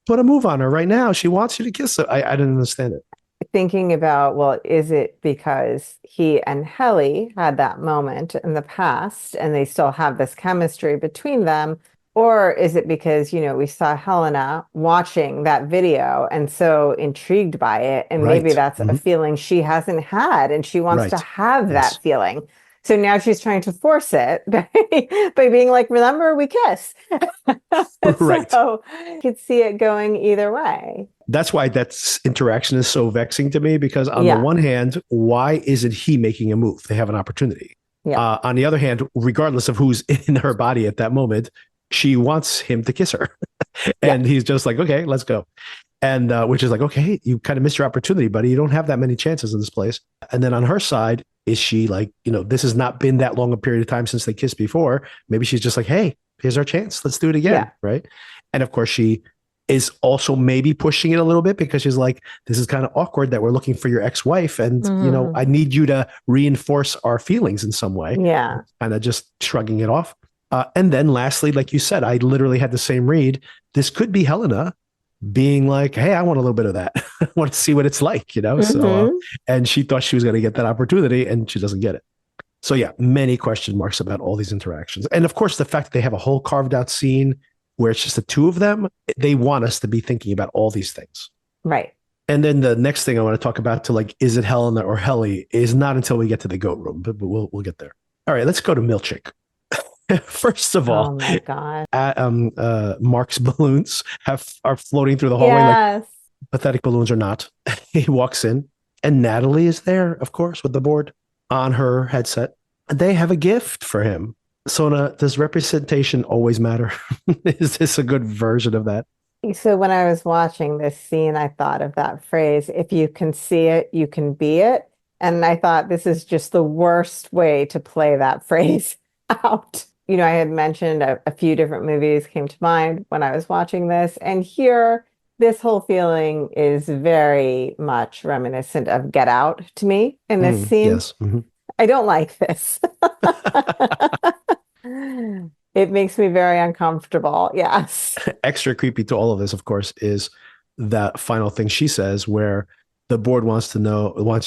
put a move on her right now. She wants you to kiss her. I didn't understand it. thinking about, well, is it because he and Helly had that moment in the past and they still have this chemistry between them? Or is it because, we saw Helena watching that video and so intrigued by it, and maybe Right. that's a Mhm. feeling she hasn't had and she wants to Right. have Yes. that feeling. So now she's trying to force it by being like, remember, we kiss. Right. So I could see it going either way. That's why that interaction is so vexing to me, because on the Yeah. one hand, why isn't he making a move? They have an opportunity. Yeah. On the other hand, regardless of who's in her body at that moment, she wants him to kiss her. Yeah. And he's just like, okay, let's go. And which is like, okay, you kind of missed your opportunity, buddy. You don't have that many chances in this place. And then on her side, is she like, this has not been that long a period of time since they kissed before. Maybe she's just like, hey, here's our chance. Let's do it Yeah. again. Right. And of course, she is also maybe pushing it a little bit, because she's like, this is kind of awkward that we're looking for your ex-wife. And, Hmm. I need you to reinforce our feelings in some way. Yeah. Kind of just shrugging it off. And then lastly, like you said, I literally had the same read. This could be Helena being like, hey, I want a little bit of that. I want to see what it's like, So, Hmm. and she thought she was going to get that opportunity, and she doesn't get it. So, yeah, many question marks about all these interactions. And of course, the fact that they have a whole carved out scene where it's just the two of them, they want us to be thinking about all these things. Right. And then the next thing I want to talk about, to like, is it Helena or Helly, is not until we get to the goat room, but we'll get there. All right, let's go to Milchick. First of Oh all, my God. Mark's balloons are floating through the hallway, like Yes. pathetic balloons or not. He walks in, and Natalie is there, of course, with the board on her headset. They have a gift for him. Sona, does representation always matter? Is this a good version of that? So when I was watching this scene, I thought of that phrase, if you can see it, you can be it. And I thought this is just the worst way to play that phrase out. I had mentioned a few different movies came to mind when I was watching this. And here, this whole feeling is very much reminiscent of Get Out to me in this scene. Yes. Mhm. I don't like this. It makes me very uncomfortable. Yes. Extra creepy to all of this, of course, is that final thing she says, where the board wants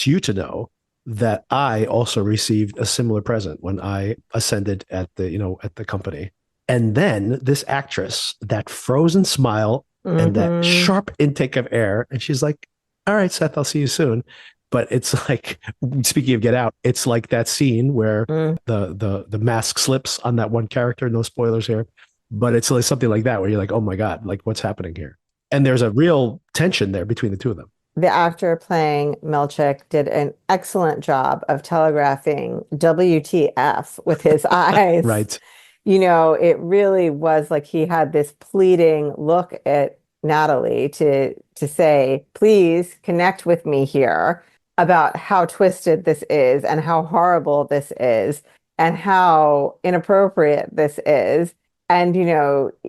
you to know that I also received a similar present when I ascended at the company. And then this actress, that frozen smile and that Hmm. sharp intake of air, and she's like, all right, Seth, I'll see you soon. But it's like, speaking of Get Out, it's like that scene where Mm. the mask slips on that one character. No spoilers here, but it's like something like that, where you're like, oh my god, like, what's happening here? And there's a real tension there between the two of them. The actor playing Milchick did an excellent job of telegraphing WTF with his eyes. Right. It really was like he had this pleading look at Natalie to say, please connect with me here about how twisted this is and how horrible this is and how inappropriate this is. And,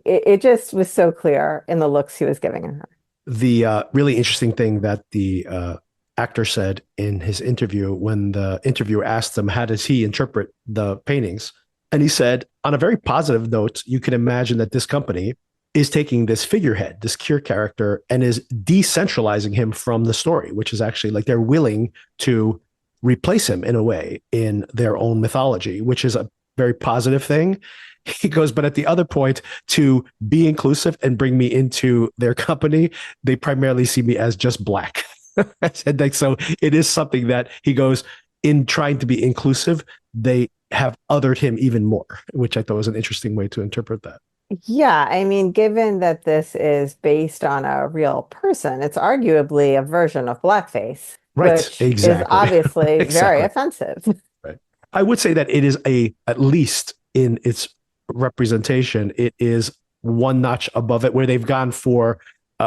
it just was so clear in the looks he was giving her. The really interesting thing that the actor said in his interview, when the interviewer asked him, how does he interpret the paintings? And he said, on a very positive note, you can imagine that this company is taking this figurehead, this Cure character, and is decentralizing him from the story, which is actually like they're willing to replace him in a way in their own mythology, which is a very positive thing. He goes, but at the other point, to be inclusive and bring me into their company, they primarily see me as just black. And like, so it is something that he goes, in trying to be inclusive, they have othered him even more, which I thought was an interesting way to interpret that. Yeah, I mean, given that this is based on a real person, it's arguably a version of blackface, Right. which is Exactly. obviously very Exactly. offensive. Right. I would say that it is at least in its representation, it is one notch above it, where they've gone for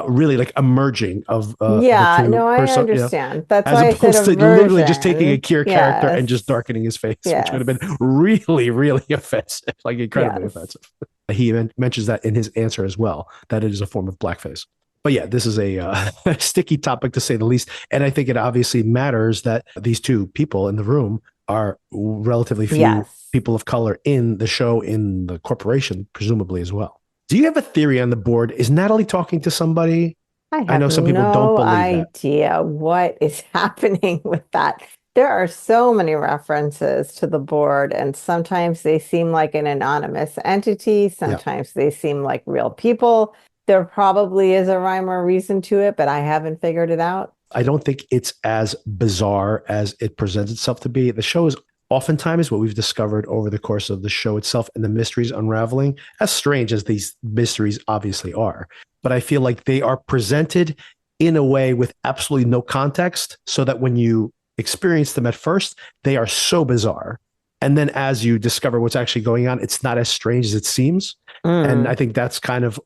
really like a merging of the Yeah, two no, I person, understand. That's as why I said a opposed to literally just taking a version. Kier character and just Yes. darkening his face, which would have Yes. been really, really offensive, like incredibly Yes. offensive. He mentions that in his answer as well, that it is a form of blackface. But yeah, this is a sticky topic to say the least. And I think it obviously matters that these two people in the room are relatively few Yes. people of color in the show, in the corporation, presumably as well. Do you have a theory on the board? Is Natalie talking to somebody? I I have know some people don't no believe that. idea what is happening with that. There are so many references to the board, and sometimes they seem like an anonymous entity, Yeah. sometimes they seem like real people. There probably is a rhyme or reason to it, but I haven't figured it out. I don't think it's as bizarre as it presents itself to be. The show is oftentimes what we've discovered over the course of the show itself and the mysteries unraveling, as strange as these mysteries obviously are. But I feel like they are presented in a way with absolutely no context, so that when you experience them at first, they are so bizarre. And then as you discover what's actually going on, it's not as strange as it seems. And I Mm, think that's kind of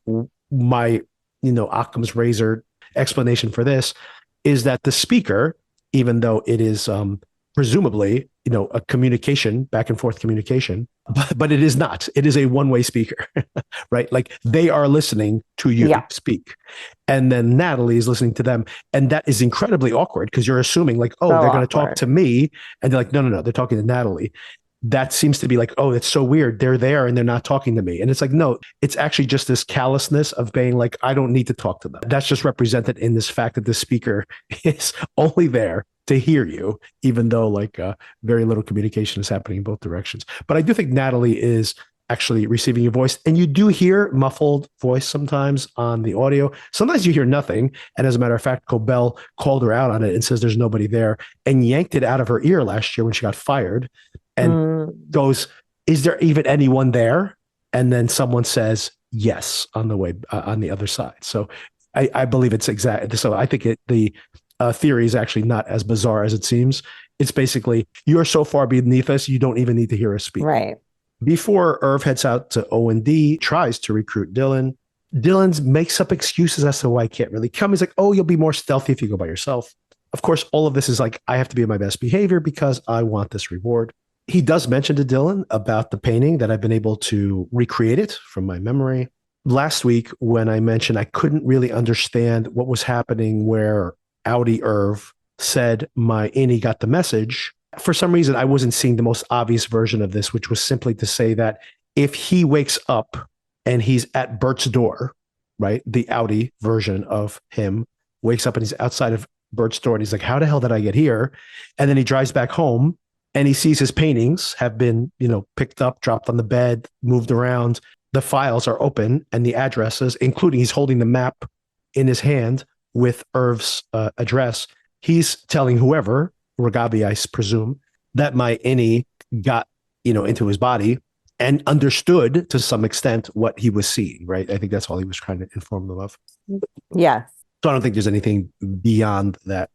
my, Occam's razor explanation for this, is that the speaker, even though it is presumably, a communication, back and forth communication, but it is not. It is a one-way speaker, right? Like they are listening to you yeah, speak. And then Natalie is listening to them. And that is incredibly awkward because you're assuming like, oh, so they're going to talk awkward. to me. And they're like, no, no, no, they're talking to Natalie. That seems to be like, oh, it's so weird. They're there and they're not talking to me. And it's like, no, it's actually just this callousness of being like, I don't need to talk to them. That's just represented in this fact that the speaker is only there to hear you, even though like very little communication is happening in both directions. But I do think Natalie is actually receiving your voice, and you do hear muffled voice sometimes on the audio. Sometimes you hear nothing. And as a matter of fact, Cobell called her out on it and says there's nobody there, and yanked it out of her ear last year when she got fired, and Mm, goes, is there even anyone there? And then someone says yes on the way on the other side. So I believe it's exact. So I think the theory is actually not as bizarre as it seems. It's basically, you're so far beneath us, you don't even need to hear us speak. right. Before Irv heads out to O&D, tries to recruit Dylan. Dylan makes up excuses as to why he can't really come. He's like, oh, you'll be more stealthy if you go by yourself. Of course, all of this is like, I have to be in my best behavior because I want this reward. He does mention to Dylan about the painting, that I've been able to recreate it from my memory. Last week, when I mentioned I couldn't really understand what was happening, where Audi Irv said my innie got the message, for some reason, I wasn't seeing the most obvious version of this, which was simply to say that if he wakes up and he's at Bert's door, right? The Audi version of him wakes up and he's outside of Bert's door and he's like, how the hell did I get here? And then he drives back home and he sees his paintings have been, picked up, dropped on the bed, moved around. The files are open and the addresses, including he's holding the map in his hand with Irv's address. He's telling whoever, Ragabi, I presume, that my innie got, into his body and understood to some extent what he was seeing, right? I think that's all he was trying to inform them of. Yes, So I don't think there's anything beyond that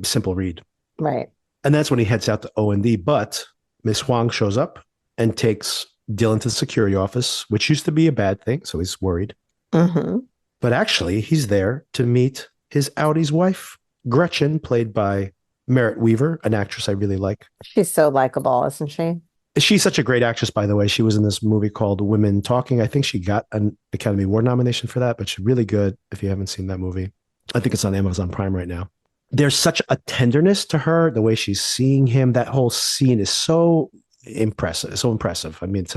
simple read. right. And that's when he heads out to O&D. But Miss Huang shows up and takes Dylan to the security office, which used to be a bad thing. So he's worried. Hmm. But actually, he's there to meet his Audi's wife, Gretchen, played by Merritt Weaver, an actress I really like. She's so likable, isn't she? She's such a great actress, by the way. She was in this movie called Women Talking. I think she got an Academy Award nomination for that, but she's really good if you haven't seen that movie. I think it's on Amazon Prime right now. There's such a tenderness to her, the way she's seeing him. That whole scene is so impressive, so impressive. I mean,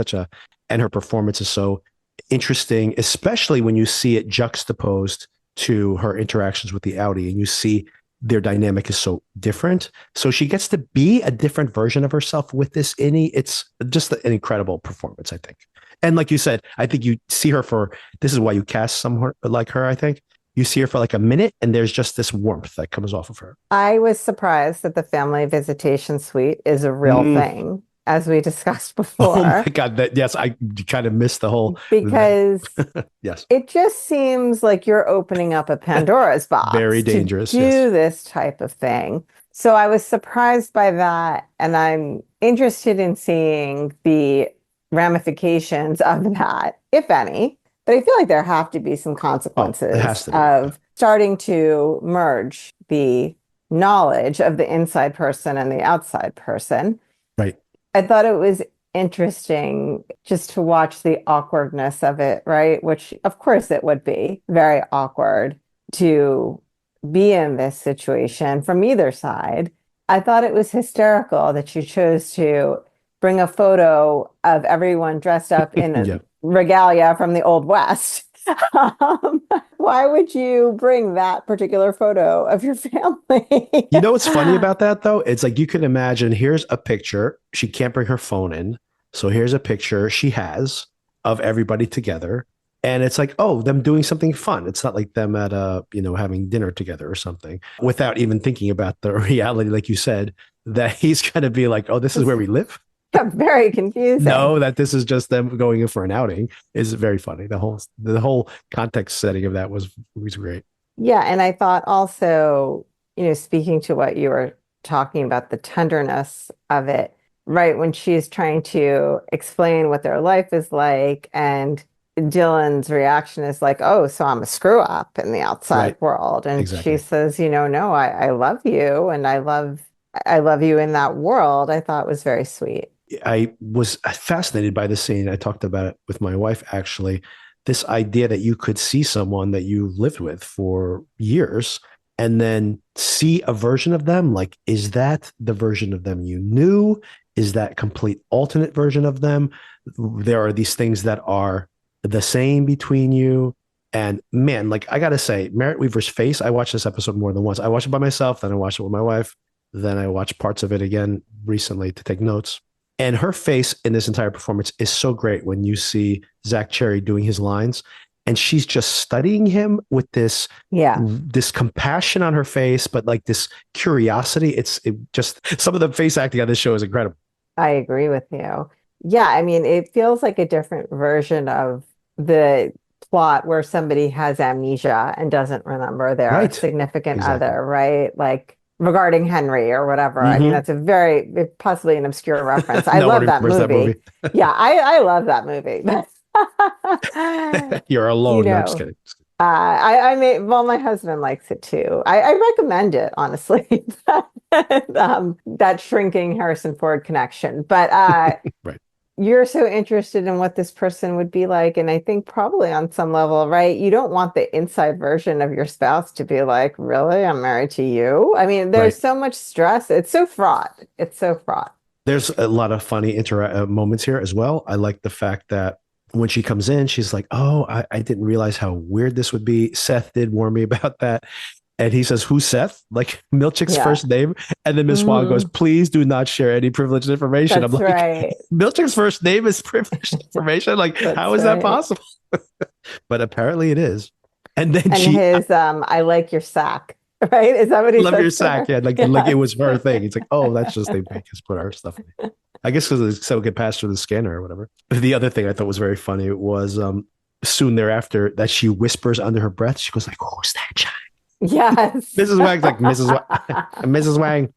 and her performance is so interesting, especially when you see it juxtaposed to her interactions with the Audi, and you see their dynamic is so different. So she gets to be a different version of herself with this innie. It's just an incredible performance, I think. And like you said, I think you see her for, this is why you cast someone like her, I think. You see her for like a minute and there's just this warmth that comes off of her. I was surprised that the family visitation suite is a real Mm. thing, as we discussed Oh my before, God. That, yes, I kind of missed the whole, because yes, it just seems like you're opening up a Pandora's very box to dangerous. Yes. do this type of thing. So I was surprised by that, and I'm interested in seeing the ramifications of that, if any. But I feel like there have to be some Oh, it consequences has to be. Yeah. of starting to merge the knowledge of the inside person and the outside person. Right. I thought it was interesting just to watch the awkwardness of it, right? Which, of course, it would be very awkward to be in this situation from either side. I thought it was hysterical that you chose to bring a photo of everyone dressed up in a Yeah. regalia from the Old West. Um, why would you bring that particular photo of your family? You know what's funny about that though? It's like you can imagine here's a picture. She can't bring her phone in. So here's a picture she has of everybody together. And it's like, oh, them doing something fun. It's not like them at having dinner together or something without even thinking about the reality, like you said, that he's gonna be like, oh, this is where we live. Very confusing. No, that this is just them going in for an outing is very funny. The whole context setting of that was great. Yeah, and I thought also, speaking to what you were talking about, the tenderness of it, right? When she's trying to explain what their life is like, and Dylan's reaction is like, oh, so I'm a screw up in the outside Right. world. And she Exactly. says, no, I love you, and I love you in that world. I thought was very sweet. I was fascinated by the scene. I talked about it with my wife, actually. This idea that you could see someone that you lived with for years and then see a version of them. Like, is that the version of them you knew? Is that complete alternate version of them? There are these things that are the same between you. And man, like I gotta say, Merritt Weaver's face, I watched this episode more than once. I watched it by myself, then I watched it with my wife, then I watched parts of it again recently to take notes. And her face in this entire performance is so great when you see Zach Cherry doing his lines, and she's just studying him with Yeah, this compassion on her face, but like this curiosity. Just some of the face acting on this show is incredible. I agree with you. Yeah, I mean, it feels like a different version of the plot where somebody has amnesia and doesn't remember their Right. significant Exactly. other, right? Like regarding Henry or whatever. I mean, Mm-hmm. that's a very possibly an obscure reference. I No one love that remembers that movie. movie. Yeah, I love that movie. You're You alone. No, I'm just know, kidding. I may, well, my husband likes it too. I recommend it, honestly. That shrinking Harrison Ford connection. But Right. you're so interested in what this person would be like. And I think probably on some level, right? You don't want the inside version of your spouse to be like, really? I'm married to you. I mean, there's Right. so much stress. It's so fraught. It's so fraught. There's a lot of funny moments here as well. I like the fact that when she comes in, she's like, "Oh, I didn't realize how weird this would be." Seth did warn me about that, and he says, "Who's Seth?" Like Milchick's Yeah. first name, and then Miss Wong goes, Hmm. "Please do not share any privileged information." I'm That's like, right. Milchick's first name is privileged information. Like, how That's is that right. possible? But apparently, it is. And then And she his I like your sack, right? Is that what he love your says to sack. her? Yeah, like it Yes. was her thing. It's like, oh, that's just they make us put our stuff in. I guess because so it could pass through the scanner or whatever. The other thing I thought was very funny was soon thereafter that she whispers under her breath. She goes like, "Who's that child?" Yes. Mrs. Wang's like Mrs. Wang,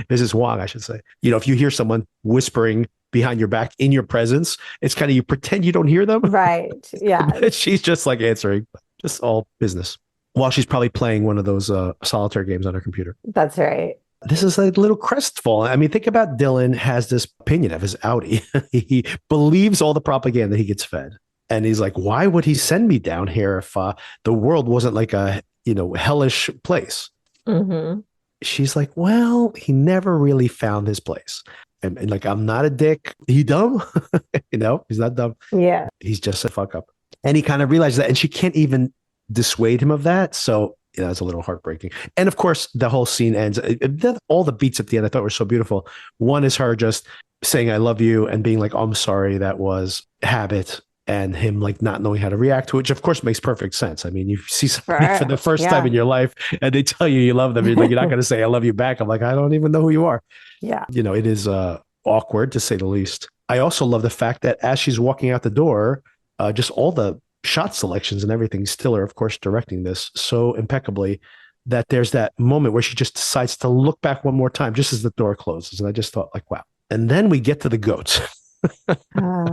Mrs. Wang, I should say. If you hear someone whispering behind your back in your presence, it's kind of you pretend you don't hear them, Right. but Yes. she's just like answering, just all business while she's probably playing one of those solitaire games on her computer. That's right. This is a little crestfallen. I mean, think about Dylan has this opinion of his Audi. He believes all the propaganda he gets fed. And he's like, why would he send me down here if the world wasn't like a, hellish place? Hmm. She's like, well, he never really found his place. And like, I'm not a dick. He dumb? He's not dumb. Yeah. He's just a fuck up. And he kind of realizes that. And she can't even dissuade him of that. So It's a little heartbreaking. And of course, the whole scene ends. All the beats at the end I thought were so beautiful. One is her just saying, I love you, and being like, oh, I'm sorry, that was habit. And him like not knowing how to react to it, which of course makes perfect sense. I mean, you see somebody for Sure. the first time Yeah. in your life and they tell you love them. You're like, you're not going to say, I love you back. I'm like, I don't even know who you are. Yeah. It is awkward to say the least. I also love the fact that as she's walking out the door, just all the shot selections and everything, Stiller, of course, directing this so impeccably that there's that moment where she just decides to look back one more time just as the door closes. And I just thought, like, wow. And then we get to the goats. Ah.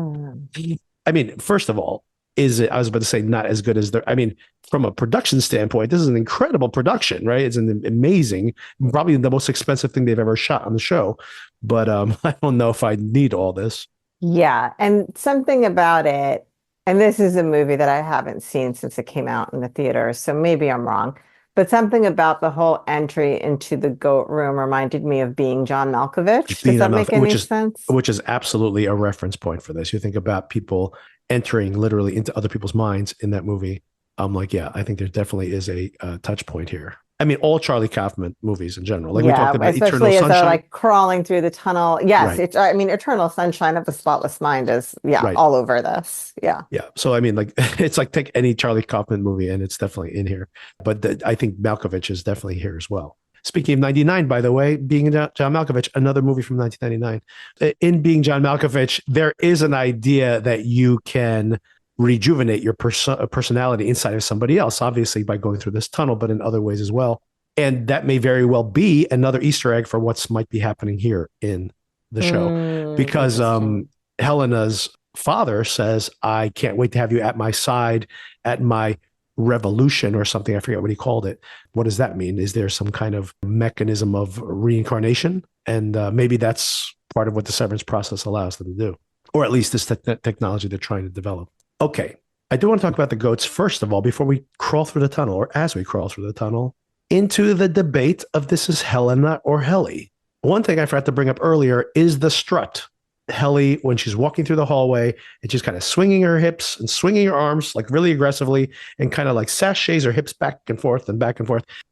I mean, first of all, is it, I was about to say, not as good as I mean, from a production standpoint, this is an incredible production, right? It's an amazing, probably the most expensive thing they've ever shot on the show. But I don't know if I need all this. Yeah. And something about it, and this is a movie that I haven't seen since it came out in the theater, so maybe I'm wrong, but something about the whole entry into the goat room reminded me of Being John Malkovich. Does Being that on make which any is sense? which is absolutely a reference point for this. You think about people entering literally into other people's minds in that movie. I'm like, yeah, I think there definitely is a touch point here. I mean, all Charlie Kaufman movies in general, like we talked Yeah, about Eternal especially as they're Sunshine. like crawling through the tunnel. Yes, Right, it's, I mean, Eternal Sunshine of the Spotless Mind is, yeah, right. all over this. Yeah. Yeah. So I mean, like it's like take any Charlie Kaufman movie and it's definitely in here. But I think Malkovich is definitely here as well. Speaking of 99, by the way, Being John Malkovich, another movie from 1999. In Being John Malkovich, there is an idea that you can rejuvenate your personality inside of somebody else, obviously by going through this tunnel, but in other ways as well. And that may very well be another Easter egg for what's might be happening here in the show. Because Interesting. Helena's father says, I can't wait to have you at my side at my revolution or something. I forget what he called it. What does that mean? Is there some kind of mechanism of reincarnation? And maybe that's part of what the severance process allows them to do, or at least this technology they're trying to develop. Okay. I do want to talk about the goats, first of all, before we crawl through the tunnel, or as we crawl through the tunnel, into the debate of this is Helena or Helly. One thing I forgot to bring up earlier is the strut. Helly, when she's walking through the hallway, and she's kind of swinging her hips and swinging her arms like really aggressively and kind of like sachets her hips back and forth,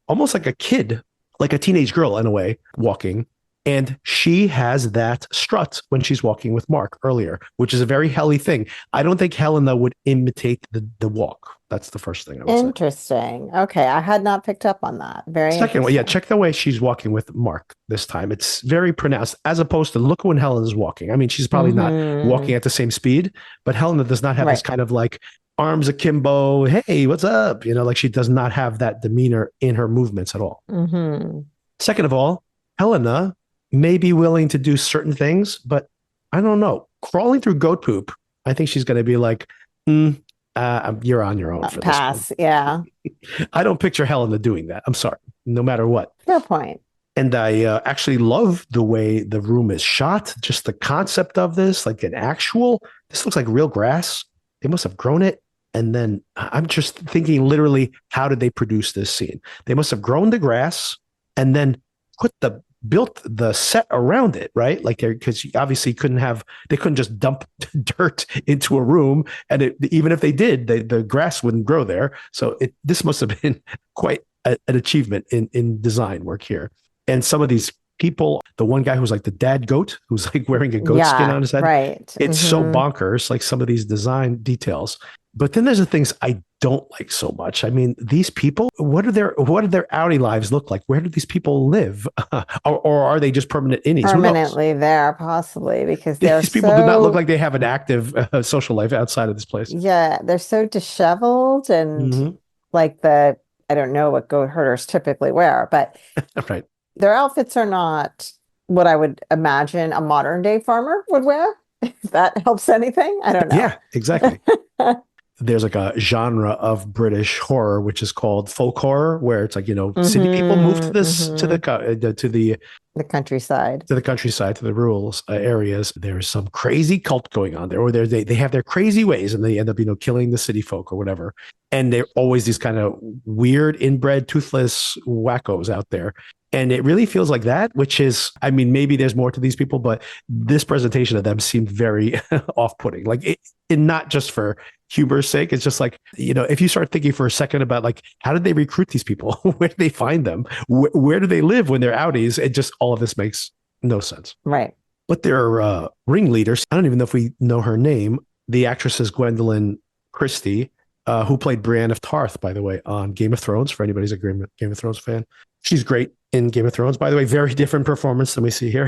almost like a kid, like a teenage girl in a way, walking. And she has that strut when she's walking with Mark earlier, which is a very Helly thing. I don't think Helena would imitate the walk. That's the first thing I would say. Interesting. Okay, I had not picked up on that. Very Second one, yeah, interesting. check the way she's walking with Mark this time. It's very pronounced, as opposed to look when Helena's walking. I mean, she's probably not Hmm. walking at the same speed, but Helena does not have this Right. kind of like arms akimbo, hey, what's up? Like she does not have that demeanor in her movements at all. Hmm. Second of all, Helena may be willing to do certain things, but I don't know. Crawling through goat poop, I think she's going to be like, you're on your own for this one. Pass. Yeah. I don't picture Helena doing that. I'm sorry, no matter what. Fair point. And I actually love the way the room is shot, just the concept of this, like this looks like real grass. They must have grown it. And then I'm just thinking literally, how did they produce this scene? They must have grown the grass and then built the set around it, right? Like because obviously they couldn't just dump dirt into a room. And even if they did, the grass wouldn't grow there. So this must have been quite an achievement in design work here. And some of these people, the one guy who's like the dad goat, who's like wearing a goat skin Yeah. on his head, Right. it's so Hmm. bonkers, like some of these design details. But then there's the things I don't like so much. I mean, these people, what do their outing lives look like? Where do these people live? Or are they just permanent innies? Who knows? Permanently there, possibly, because they're These people do not look so, like they have an active social life outside of this place. yeah, they're so disheveled and Mm-hmm. like I don't know what goat herders typically wear, but Right. their outfits are not what I would imagine a modern day farmer would wear. If that helps anything, I don't know. Yeah, exactly. There's like a genre of British horror which is called folk horror, where it's like city people move to Hmm. this Hmm. The countryside. to the countryside, to the rural areas. There's some crazy cult going on there, or they have their crazy ways, and they end up killing the city folk or whatever. And they're always these kind of weird, inbred, toothless wackos out there. And it really feels like that, which is, I mean, maybe there's more to these people, but this presentation of them seemed very off-putting. Like, and not just for humor's sake. It's just like, if you start thinking for a second about like, how did they recruit these people? Where did they find them? Where do they live when they're outies? It just, all of this makes no sense. Right. But their ringleaders, I don't even know if we know her name. The actress is Gwendolyn Christie, who played Brienne of Tarth, by the way, on Game of Thrones, for anybody's a Game of Thrones fan. She's great in Game of Thrones, by the way. Very different performance than we see here.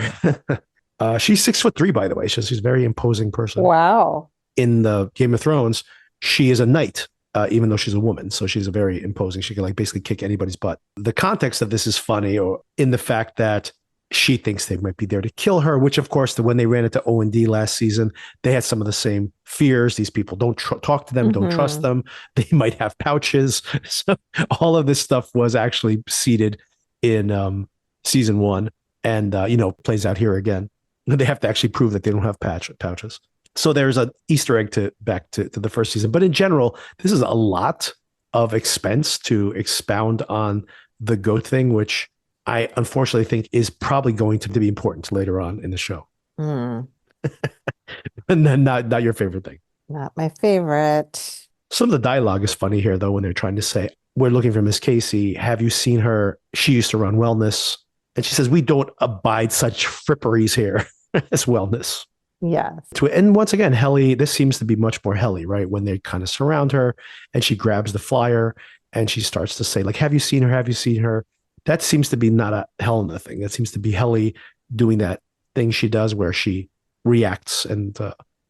She's 6'3", by the way. She's a very imposing person. Wow. In the Game of Thrones, she is a knight, even though she's a woman. So she's a very imposing. She can like basically kick anybody's butt. The context of this is funny, or in the fact that she thinks they might be there to kill her, which of course, when they ran into O&D last season, they had some of the same fears. These people don't talk to them, don't trust them. They might have pouches. So all of this stuff was actually seeded in season 1 and, plays out here again. They have to actually prove that they don't have pouches. So there's an Easter egg back to the first season. But in general, this is a lot of expense to expound on the goat thing, which I unfortunately think is probably going to be important later on in the show. And then not your favorite thing. Not my favorite. Some of the dialogue is funny here, though, when they're trying to say, we're looking for Miss Casey. Have you seen her? She used to run wellness. And she says, we don't abide such fripperies here as wellness. Yes. And once again, Helly, this seems to be much more Helly, right? When they kind of surround her and she grabs the flyer and she starts to say, like, have you seen her? Have you seen her? That seems to be not a Helena thing. That seems to be Helly doing that thing she does where she reacts and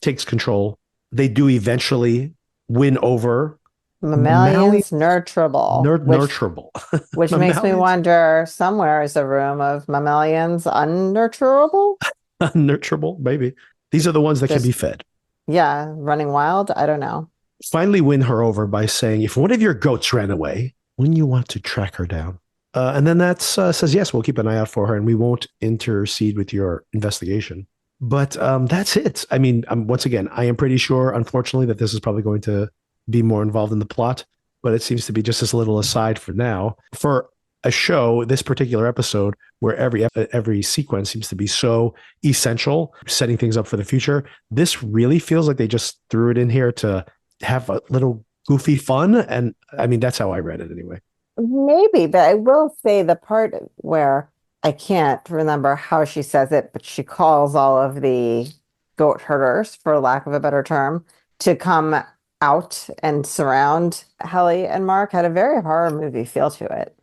takes control. They do eventually win over Mammalians nurturable. Nurturable. Which makes me wonder, somewhere is a room of mammalians unnurturable? Nurturable, maybe. These are the ones that can be fed. Yeah, running wild? I don't know. Finally win her over by saying, if one of your goats ran away, wouldn't you want to track her down? And then that says, yes, we'll keep an eye out for her and we won't intercede with your investigation. But that's it. I mean, once again, I am pretty sure, unfortunately, that this is probably going to be more involved in the plot, but it seems to be just this little aside for now. For a show, this particular episode, where every sequence seems to be so essential, setting things up for the future, this really feels like they just threw it in here to have a little goofy fun. And I mean, that's how I read it anyway. Maybe, but I will say the part where I can't remember how she says it, but she calls all of the goat herders, for lack of a better term, to come out and surround Helly and Mark, had a very horror movie feel to it.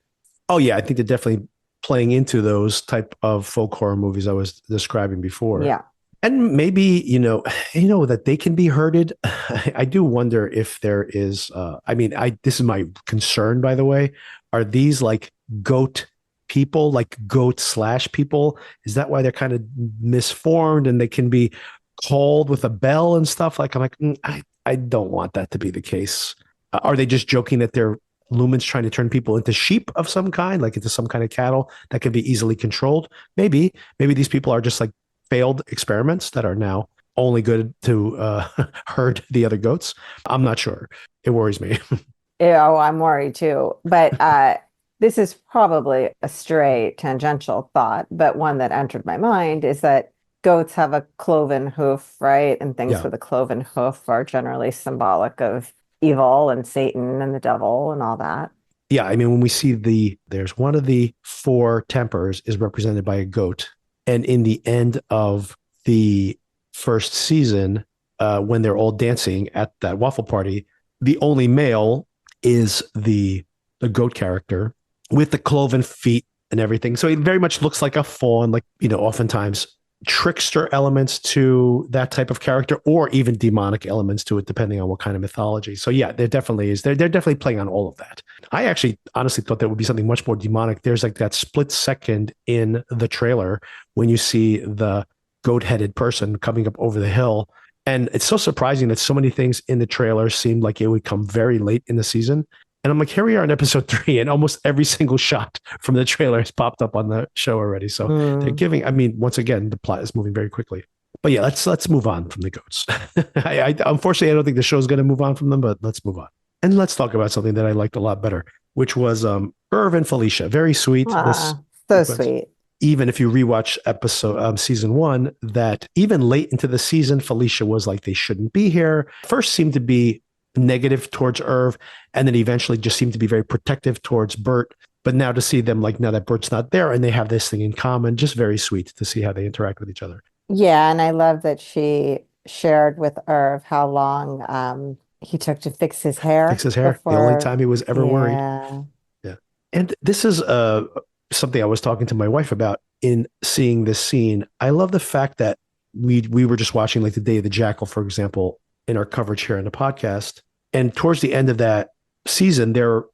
Oh yeah, I think they're definitely playing into those type of folk horror movies I was describing before. Yeah. And maybe, that they can be herded. I do wonder if there is, this is my concern, by the way. Are these like goat people, like goat/people? Is that why they're kind of misformed and they can be called with a bell and stuff? Like, I'm like, I don't want that to be the case. Are they just joking that they're lumens trying to turn people into sheep of some kind, like into some kind of cattle that can be easily controlled? Maybe these people are just like failed experiments that are now only good to herd the other goats. I'm not sure. It worries me. Oh, I'm worried too. But this is probably a stray tangential thought, but one that entered my mind is that goats have a cloven hoof, right? And things with a cloven hoof are generally symbolic of evil and Satan and the devil and all that. Yeah, I mean, when we see there's one of the 4 tempers is represented by a goat. And in the end of the first season, when they're all dancing at that waffle party, the only male is the goat character with the cloven feet and everything. So it very much looks like a fawn, like, oftentimes trickster elements to that type of character, or even demonic elements to it, depending on what kind of mythology. So yeah, there definitely is. They're definitely playing on all of that. I actually honestly thought there would be something much more demonic. There's like that split second in the trailer when you see the goat-headed person coming up over the hill. And it's so surprising that so many things in the trailer seemed like it would come very late in the season. And I'm like, here we are in episode 3, and almost every single shot from the trailer has popped up on the show already. So they're giving, once again, the plot is moving very quickly. But yeah, let's move on from the goats. Unfortunately, I don't think the show's going to move on from them, but let's move on. And let's talk about something that I liked a lot better, which was Irv and Felicia. Very sweet. So sweet. Even if you rewatch season 1, that even late into the season, Felicia was like, they shouldn't be here. First seemed to be negative towards Irv, and then eventually just seemed to be very protective towards Bert. But now to see them like now that Bert's not there and they have this thing in common, just very sweet to see how they interact with each other. Yeah, and I love that she shared with Irv how long he took to fix his Fix hair his hair. The only before. time he was ever worried. Yeah. Yeah. And this is something I was talking to my wife about in seeing this scene. I love the fact that we were just watching like the Day of the Jackal, for example, in our coverage here in the podcast. And towards the end of that season, there are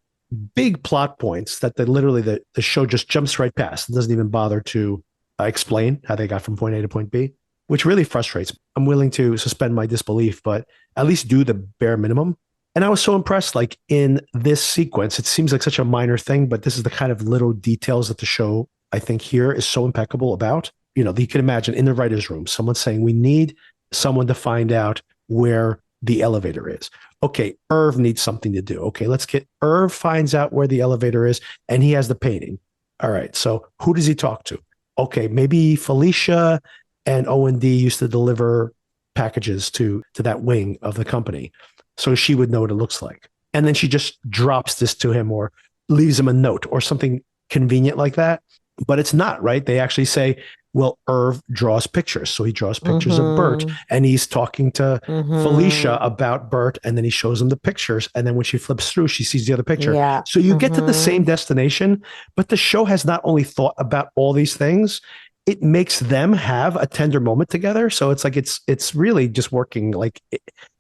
big plot points that literally the show just jumps right past. It doesn't even bother to explain how they got from point A to point B, which really frustrates me. I'm willing to suspend my disbelief, but at least do the bare minimum. And I was so impressed, like in this sequence, it seems like such a minor thing, but this is the kind of little details that the show, I think, here is so impeccable about. You know, you can imagine in the writer's room, someone saying, we need someone to find out where the elevator is. Okay, Irv needs something to do. Okay, let's get Irv finds out where the elevator is and he has the painting. All right, so who does he talk to? Okay, maybe Felicia and O&D used to deliver packages to that wing of the company. So she would know what it looks like. And then she just drops this to him or leaves him a note or something convenient like that. But it's not, right? They actually say, well, Irv draws pictures. So he draws pictures of Bert Mm-hmm. and he's talking to Felicia Mm-hmm. about Bert. And then he shows him the pictures. And then when she flips through, she sees the other picture. Yeah. So you get to the same Mm-hmm. destination, but the show has not only thought about all these things, it makes them have a tender moment together. So it's like it's really just working like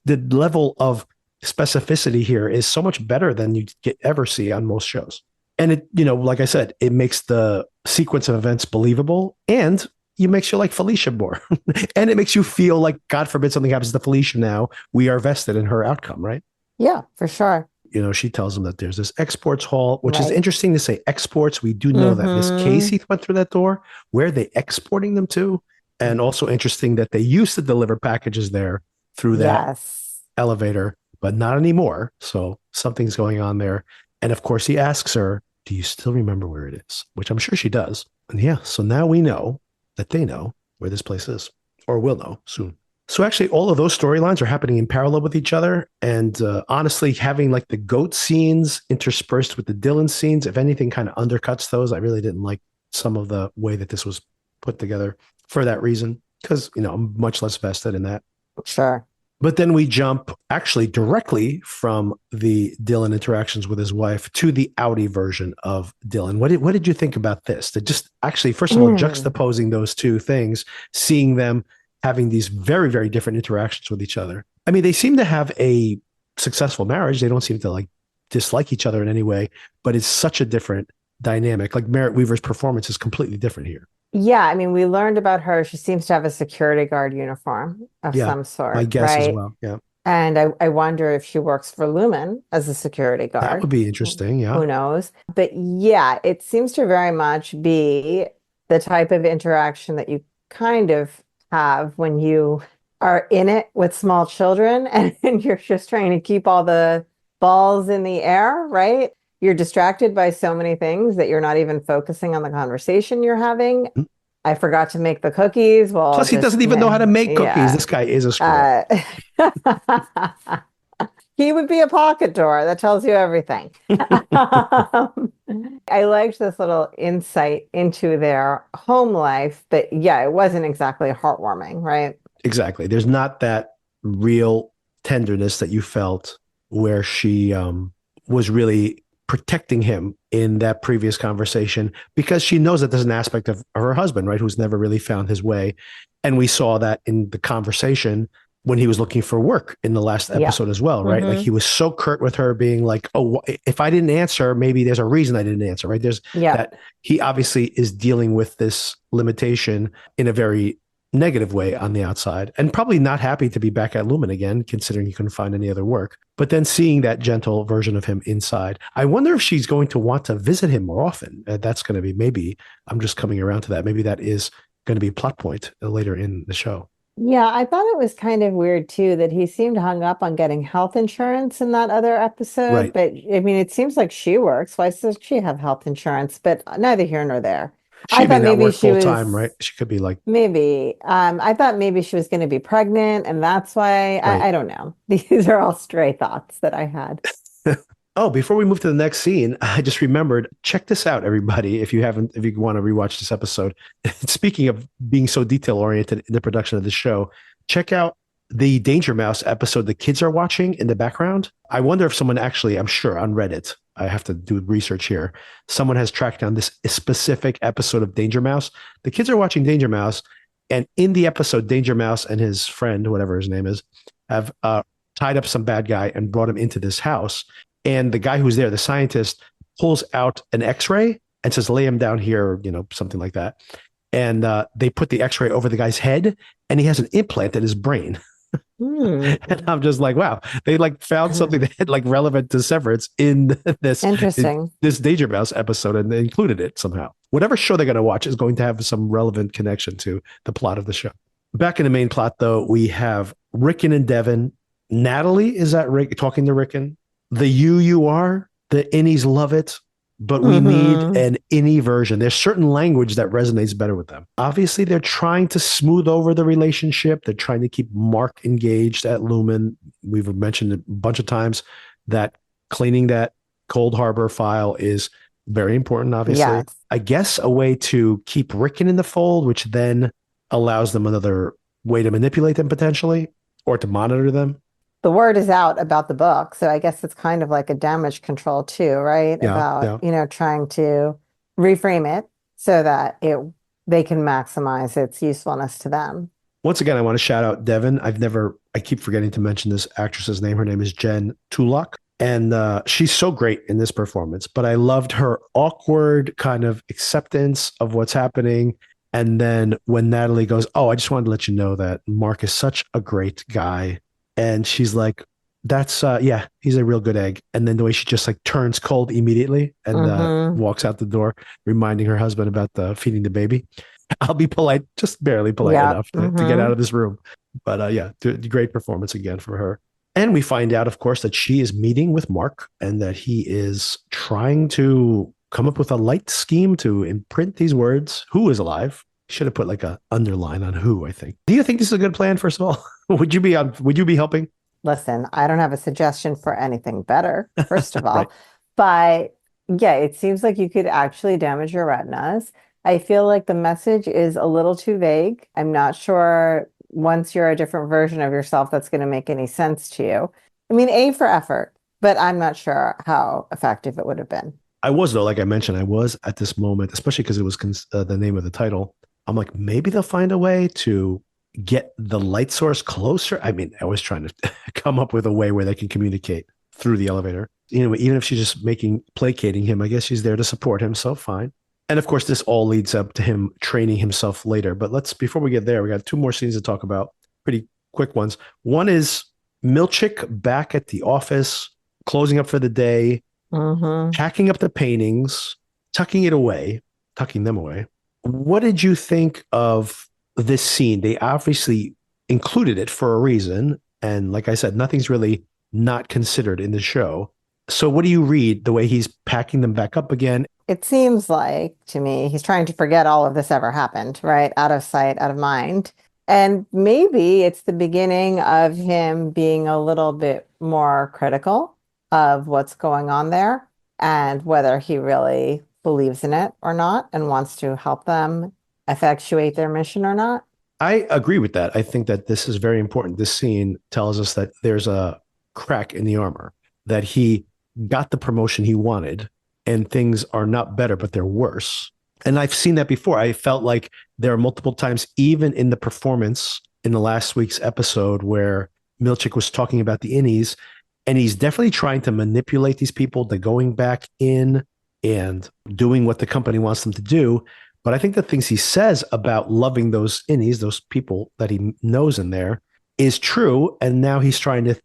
the level of specificity here is so much better than you ever see on most shows. And it, you know, like I said, it makes the sequence of events believable and it makes you like Felicia more. And it makes you feel like, God forbid something happens to Felicia now, we are vested in her outcome, right? Yeah, for sure. You know, she tells him that there's this exports hall, which is Right. interesting to say exports. We do know that Miss Mm-hmm. Casey went through that door. Where are they exporting them to? And also interesting that they used to deliver packages there through that Yes. elevator, but not anymore. So something's going on there. And of course, he asks her, do you still remember where it is? Which I'm sure she does. And yeah, so now we know that they know where this place is or will know soon. So actually, all of those storylines are happening in parallel with each other. And honestly, having like the goat scenes interspersed with the Dylan scenes, if anything, kind of undercuts those. I really didn't like some of the way that this was put together for that reason, because, you know, I'm much less vested in that. Sure. But then we jump actually directly from the Dylan interactions with his wife to the Audi version of Dylan. What did you think about this? That just actually, first of all, Mm. juxtaposing those two things, seeing them having these very, very different interactions with each other. I mean, they seem to have a successful marriage. They don't seem to like dislike each other in any way, but it's such a different dynamic. Like Merritt Weaver's performance is completely different here. Yeah, I mean, we learned about her. She seems to have a security guard uniform of Yeah, some my sort, guess as right? well. Yeah, And I wonder if she works for Lumen as a security that guard. would be interesting. Yeah. Who knows? But yeah, it seems to very much be the type of interaction that you kind of have when you are in it with small children and you're just trying to keep all the balls in the air, right? You're distracted by so many things that you're not even focusing on the conversation you're having. I forgot to make the cookies. Well, Plus, he just, doesn't even know how to make cookies. yeah. This guy is a screw up. Uh, he would be a pocket door. That tells you everything. I liked this little insight into their home life, but yeah, it wasn't exactly heartwarming, right? Exactly. There's not that real tenderness that you felt where she was really protecting him in that previous conversation because she knows that there's an aspect of her husband, right, who's never really found his way. And we saw that in the conversation when he was looking for work in the last Yeah. episode as well, right? Like Hmm. he was so curt with her, being like, "Oh, if I didn't answer, maybe there's a reason I didn't answer." Right? There's Yeah. that he obviously is dealing with this limitation in a very negative way on the outside, and probably not happy to be back at Lumen again, considering he couldn't find any other work. But then seeing that gentle version of him inside, I wonder if she's going to want to visit him more often. That's going to be maybe. I'm just coming around to that. Maybe that is going to be a plot point later in the show. Yeah, I thought it was kind of weird too that he seemed hung up on getting health insurance in that other episode. Right. But I mean, it seems like she works. Why does she have health insurance? But neither here nor there. I She may thought not maybe work she full time, was right? She could be like, maybe I thought maybe she was going to be pregnant and that's why right. I don't know. These are all stray thoughts that I had. Oh, before we move to the next scene, I just remembered, check this out, everybody. If you want to rewatch this episode, speaking of being so detail oriented in the production of the show, check out the Danger Mouse episode the kids are watching in the background. I wonder if someone actually, I'm sure on Reddit, I have to do research here. Someone has tracked down this specific episode of Danger Mouse. The kids are watching Danger Mouse, and in the episode, Danger Mouse and his friend, whatever his name is, have tied up some bad guy and brought him into this house. And the guy who's there, the scientist, pulls out an X-ray and says, "Lay him down here," something like that. And they put the X-ray over the guy's head, and he has an implant in his brain. Hmm. And I'm just like, wow, they like found something that like relevant to Severance in this Interesting. this Danger Mouse episode, and they included it somehow. Whatever show they're going to watch is going to have some relevant connection to the plot of the show. Back in the main plot, though, we have Rickon and Devin. Natalie is that Rick talking to Rickon. The you are, the innies love it, but we need Hmm. an innie version. There's certain language that resonates better with them. Obviously, they're trying to smooth over the relationship. They're trying to keep Mark engaged at Lumen. We've mentioned it a bunch of times that cleaning that Cold Harbor file is very important, obviously. Yes. I guess a way to keep Rickon in the fold, which then allows them another way to manipulate them potentially or to monitor them. The word is out about the book, so I guess it's kind of like a damage control too, right? Yeah, About, yeah. trying to reframe it so that it they can maximize its usefulness to them. Once again, I want to shout out Devin. I keep forgetting to mention this actress's name. Her name is Jen Tulloch. And she's so great in this performance, but I loved her awkward kind of acceptance of what's happening. And then when Natalie goes, "Oh, I just wanted to let you know that Mark is such a great guy." And she's like, "That's, yeah, he's a real good egg." And then the way she just like turns cold immediately and Hmm. walks out the door, reminding her husband about feeding the baby. I'll be polite, just barely polite Yep. enough to get out Hmm. of this room. But yeah, great performance again from her. And we find out, of course, that she is meeting with Mark and that he is trying to come up with a light scheme to imprint these words. Who is alive? Should have put like a underline on who, I think. Do you think this is a good plan, first of all? Would you be helping? Listen, I don't have a suggestion for anything better, first of Right. all, but yeah, it seems like you could actually damage your retinas. I feel like the message is a little too vague. I'm not sure once you're a different version of yourself that's going to make any sense to you. I mean, A for effort, but I'm not sure how effective it would have been. I was, though, like I mentioned, I was at this moment, especially because it was the name of the title. I'm like, maybe they'll find a way to get the light source closer. I mean, I was trying to come up with a way where they can communicate through the elevator. Even if she's just placating him, I guess she's there to support him. So fine. And of course, this all leads up to him training himself later. But before we get there, we got two more scenes to talk about, pretty quick ones. One is Milchick back at the office, closing up for the day, Hmm. packing up the paintings, tucking them away. What did you think of this scene? They obviously included it for a reason. And like I said, nothing's really not considered in the show. So what do you read the way he's packing them back up again? It seems like to me he's trying to forget all of this ever happened, right? Out of sight, out of mind. And maybe it's the beginning of him being a little bit more critical of what's going on there and whether he really believes in it or not and wants to help them effectuate their mission or not. I agree with that. I think that this is very important. This scene tells us that there's a crack in the armor, that he got the promotion he wanted and things are not better, but they're worse. And I've seen that before. I felt like there are multiple times, even in the performance in the last week's episode, where Milchick was talking about the innies, and he's definitely trying to manipulate these people to going back in and doing what the company wants them to do. But I think the things he says about loving those innies, those people that he knows in there, is true. And now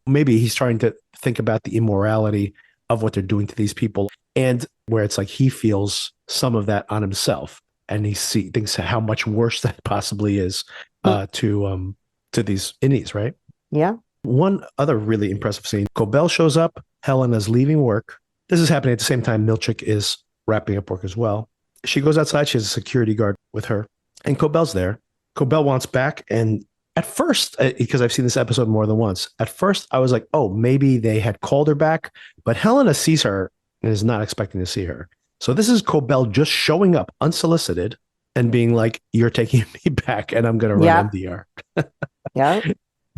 maybe he's trying to think about the immorality of what they're doing to these people. And where it's like he feels some of that on himself. And thinks how much worse that possibly is Hmm. to these innies, right? Yeah. One other really impressive scene, Cobell shows up, Helena's leaving work. This is happening at the same time Milchick is wrapping up work as well. She goes outside. She has a security guard with her, and Cobell's there. Cobell wants back, and at first, because I've seen this episode more than once, at first I was like, oh, maybe they had called her back, but Helena sees her and is not expecting to see her. So this is Cobell just showing up unsolicited and being like, you're taking me back and I'm going to run Yeah. MDR. Yeah.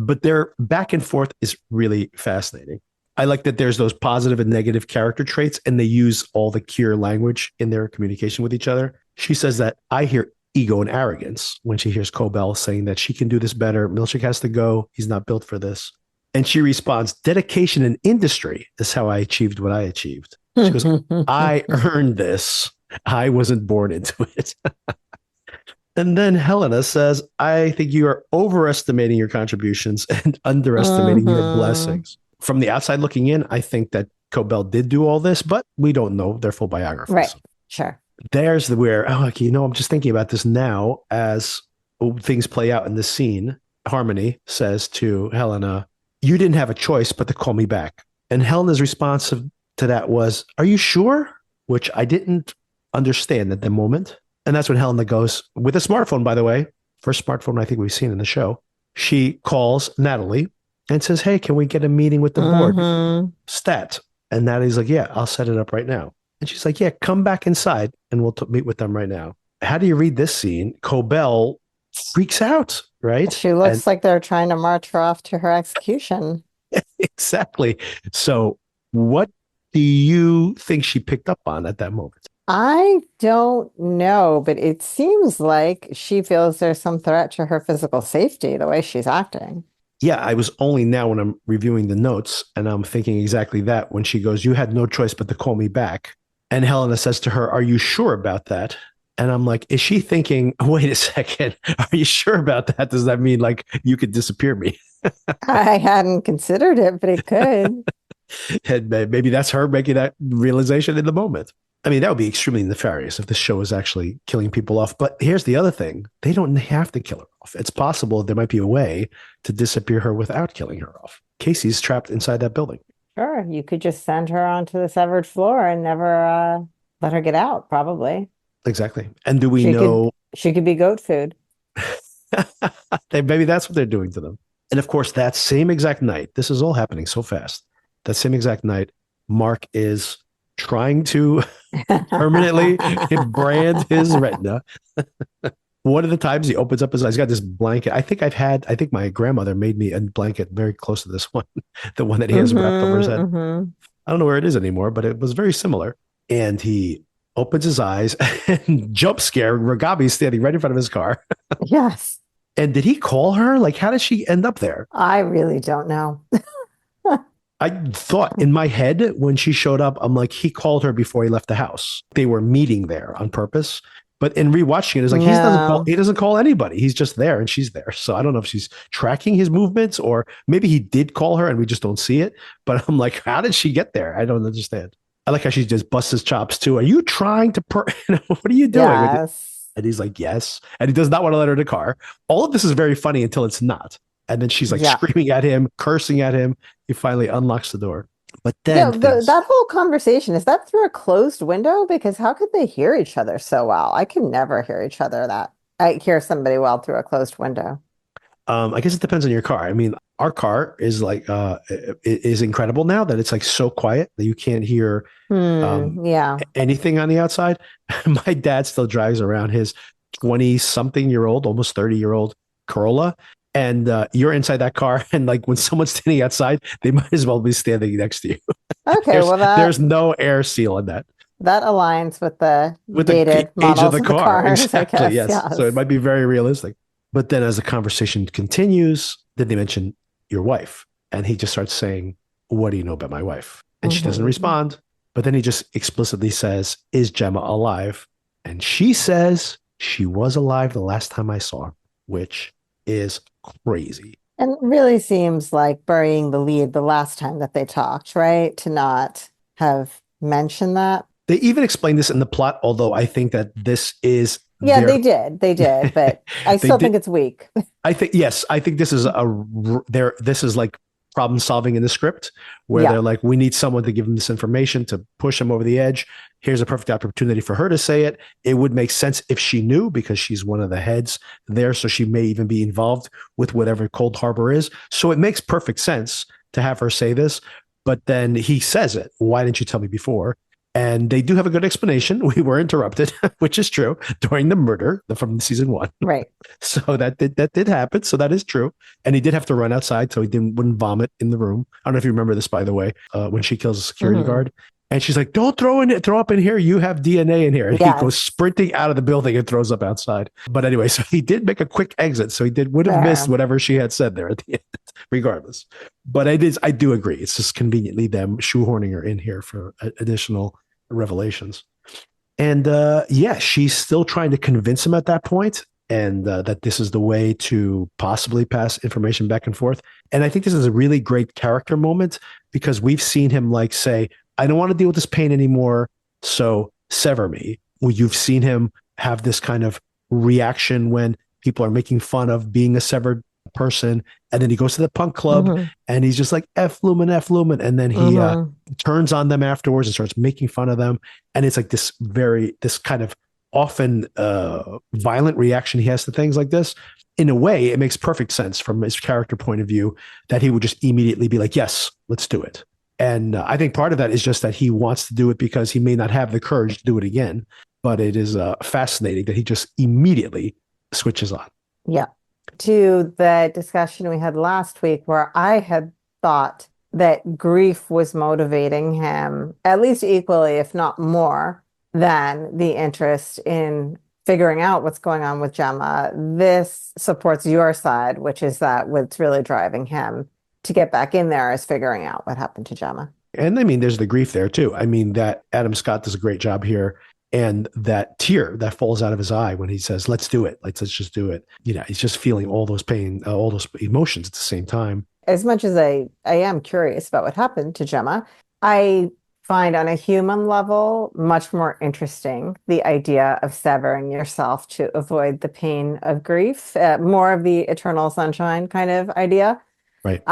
But their back and forth is really fascinating. I like that there's those positive and negative character traits, and they use all the cure language in their communication with each other. She says that I hear ego and arrogance when she hears Cobell saying that she can do this better. Milchick has to go. He's not built for this. And she responds, dedication and industry is how I achieved what I achieved. She goes, I earned this. I wasn't born into it. And then Helena says, I think you are overestimating your contributions and underestimating your blessings. From the outside looking in, I think that Cobell did do all this, but we don't know their full biographies. Right. Sure. There's the where, oh, okay, I'm just thinking about this now as things play out in the scene. Harmony says to Helena, you didn't have a choice but to call me back. And Helena's response to that was, are you sure? Which I didn't understand at the moment. And that's when Helena goes with a smartphone, by the way, first smartphone I think we've seen in the show. She calls Natalie and says, hey, can we get a meeting with the board? Stat. And Natalie's like, yeah, I'll set it up right now. And she's like, yeah, come back inside and we'll meet with them right now. How do you read this scene? Cobell freaks out, right? She looks like they're trying to march her off to her execution. Exactly. So what do you think she picked up on at that moment? I don't know, but it seems like she feels there's some threat to her physical safety the way she's acting. Yeah, I was only now when I'm reviewing the notes and I'm thinking exactly that when she goes, you had no choice but to call me back. And Helena says to her, are you sure about that? And I'm like, is she thinking, wait a second, are you sure about that? Does that mean like you could disappear me? I hadn't considered it, but it could. And maybe that's her making that realization in the moment. I mean, that would be extremely nefarious if the show is actually killing people off. But here's the other thing. They don't have to kill her off. It's possible there might be a way to disappear her without killing her off. Casey's trapped inside that building. Sure, you could just send her onto the severed floor and never let her get out, probably. Exactly. And do we know? She could be goat food. Maybe that's what they're doing to them. And of course, that same exact night, this is all happening so fast. That same exact night, Mark is trying to permanently brand his retina. One of the times he opens up his eyes, he's got this blanket. I think my grandmother made me a blanket very close to this one, the one that he has wrapped over his head. I don't know where it is anymore, but it was very similar. And he opens his eyes and jump scare. Ragabi's standing right in front of his car. Yes. And did he call her? Like, how did she end up there? I really don't know. I thought in my head when she showed up, I'm like, he called her before he left the house. They were meeting there on purpose. But in rewatching it, it's like he doesn't call anybody. He's just there and she's there. So I don't know if she's tracking his movements or maybe he did call her and we just don't see it. But I'm like, how did she get there? I don't understand. I like how she just busts his chops too. Are you trying to what are you doing? Yes. And he's like, yes. And he does not want to let her in the car. All of this is very funny until it's not. And then she's like screaming at him, cursing at him. He finally unlocks the door. But then that whole conversation, is that through a closed window? Because how could they hear each other so well? I can never hear each other I hear somebody well through a closed window. I guess it depends on your car. I mean, our car is like is incredible now that it's like so quiet that you can't hear anything on the outside. My dad still drives around his 20-something-year-old, almost 30-year-old Corolla. And you're inside that car, and like when someone's standing outside, they might as well be standing next to you. Okay, there's no air seal in that. That aligns with the dated age of the car. Cars, exactly. I guess, yes. So it might be very realistic. But then as the conversation continues, then they mention your wife. And he just starts saying, what do you know about my wife? And she doesn't respond. But then he just explicitly says, is Gemma alive? And she says she was alive the last time I saw her, which is crazy. And it really seems like burying the lead the last time that they talked, right? To not have mentioned that. They even explained this in the plot, although I think that this is they did, but I still think it's weak. I think this is this is like problem solving in the script where Yeah. they're like, we need someone to give him this information to push him over the edge. Here's a perfect opportunity for her to say it. It would make sense if she knew because she's one of the heads there. So she may even be involved with whatever Cold Harbor is. So it makes perfect sense to have her say this. But then he says it. Why didn't you tell me before? And they do have a good explanation. We were interrupted, which is true, during the murder from season 1. Right. So that did happen. So that is true. And he did have to run outside so he wouldn't vomit in the room. I don't know if you remember this, by the way, when she kills a security guard. And she's like, don't throw up in here. You have DNA in here. And he goes Yes. sprinting out of the building and throws up outside. But anyway, so he did make a quick exit. So he would have missed Fair. whatever she had said there at the end, regardless. But I do agree. It's just conveniently them shoehorning her in here for additional revelations. And she's still trying to convince him at that point, and that this is the way to possibly pass information back and forth. And I think this is a really great character moment because we've seen him like say, I don't want to deal with this pain anymore, so sever me. Well, you've seen him have this kind of reaction when people are making fun of being a severed person. And then he goes to the punk club and he's just like, F lumen, F lumen. And then he turns on them afterwards and starts making fun of them. And it's like this kind of often violent reaction he has to things like this. In a way, it makes perfect sense from his character point of view that he would just immediately be like, yes, let's do it. And I think part of that is just that he wants to do it because he may not have the courage to do it again. But it is fascinating that he just immediately switches on. Yeah. To the discussion we had last week, where I had thought that grief was motivating him at least equally, if not more, than the interest in figuring out what's going on with Gemma. This supports your side, which is that what's really driving him to get back in there is figuring out what happened to Gemma. And I mean, there's the grief there too. I mean, that Adam Scott does a great job here. And that tear that falls out of his eye when he says, let's do it. Let's just do it. He's just feeling all those pain, all those emotions at the same time. As much as I am curious about what happened to Gemma, I find on a human level much more interesting the idea of severing yourself to avoid the pain of grief, more of the eternal sunshine kind of idea. Right.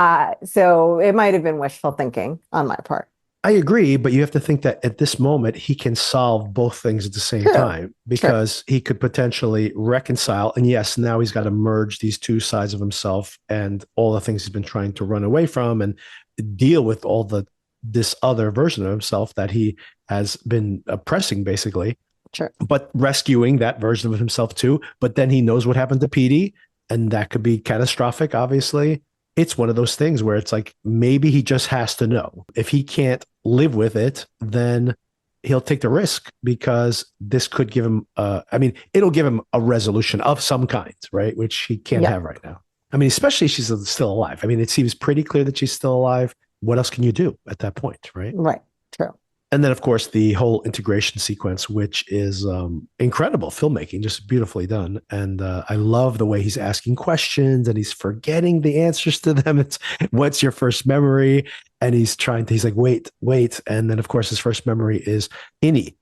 So it might have been wishful thinking on my part. I agree, but you have to think that at this moment, he can solve both things at the same time because he could potentially reconcile. And yes, now he's got to merge these two sides of himself and all the things he's been trying to run away from and deal with this other version of himself that he has been oppressing, basically. Sure. But rescuing that version of himself too. But then he knows what happened to Petey, and that could be catastrophic, obviously. It's one of those things where it's like, maybe he just has to know. If he can't live with it, then he'll take the risk because this could give him, it'll give him a resolution of some kind, right? Which he can't have right now. I mean, especially if she's still alive. I mean, it seems pretty clear that she's still alive. What else can you do at that point, right? Right. True. And then, of course, the whole integration sequence, which is incredible filmmaking, just beautifully done. And I love the way he's asking questions and he's forgetting the answers to them. It's what's your first memory? And he's like, wait. And then, of course, his first memory is Innie,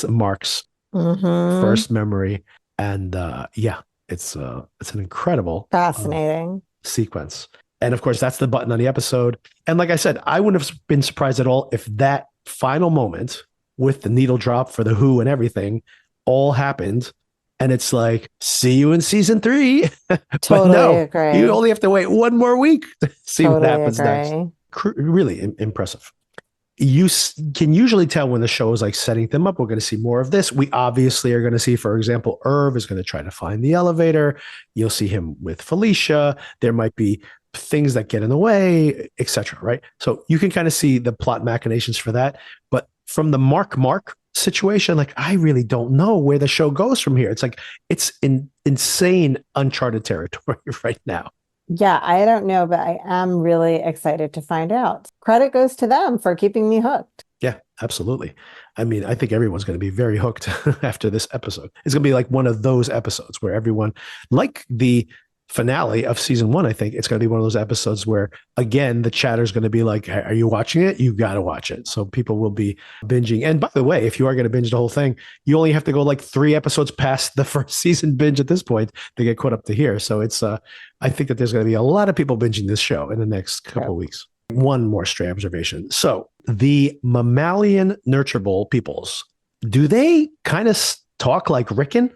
Mark's first memory. And it's an incredible, fascinating sequence. And of course, that's the button on the episode. And like I said, I wouldn't have been surprised at all if that final moment with the needle drop for the Who and everything all happened. And it's like, see you in season 3. Totally but no, agree. you only have to wait one more week to see what happens next. Really impressive. You can usually tell when the show is like setting them up. We're going to see more of this. We obviously are going to see, for example, Irv is going to try to find the elevator. You'll see him with Felicia. There might be things that get in the way, etc. Right? So you can kind of see the plot machinations for that. But from the Mark situation, like, I really don't know where the show goes from here. It's like, it's insane uncharted territory right now. Yeah, I don't know, but I am really excited to find out. Credit goes to them for keeping me hooked. Yeah, absolutely. I mean, I think everyone's going to be very hooked after this episode. It's going to be like one of those episodes where everyone, like the finale of season one, I think it's going to be one of those episodes where, again, the chatter's going to be like, are you watching it? You got to watch it. So people will be binging. And by the way, if you are going to binge the whole thing, you only have to go like 3 episodes past the first season binge at this point to get caught up to here. So it's, I think that there's going to be a lot of people binging this show in the next couple of weeks. One more stray observation. So the mammalian nurturable peoples, do they kind of talk like Rickon?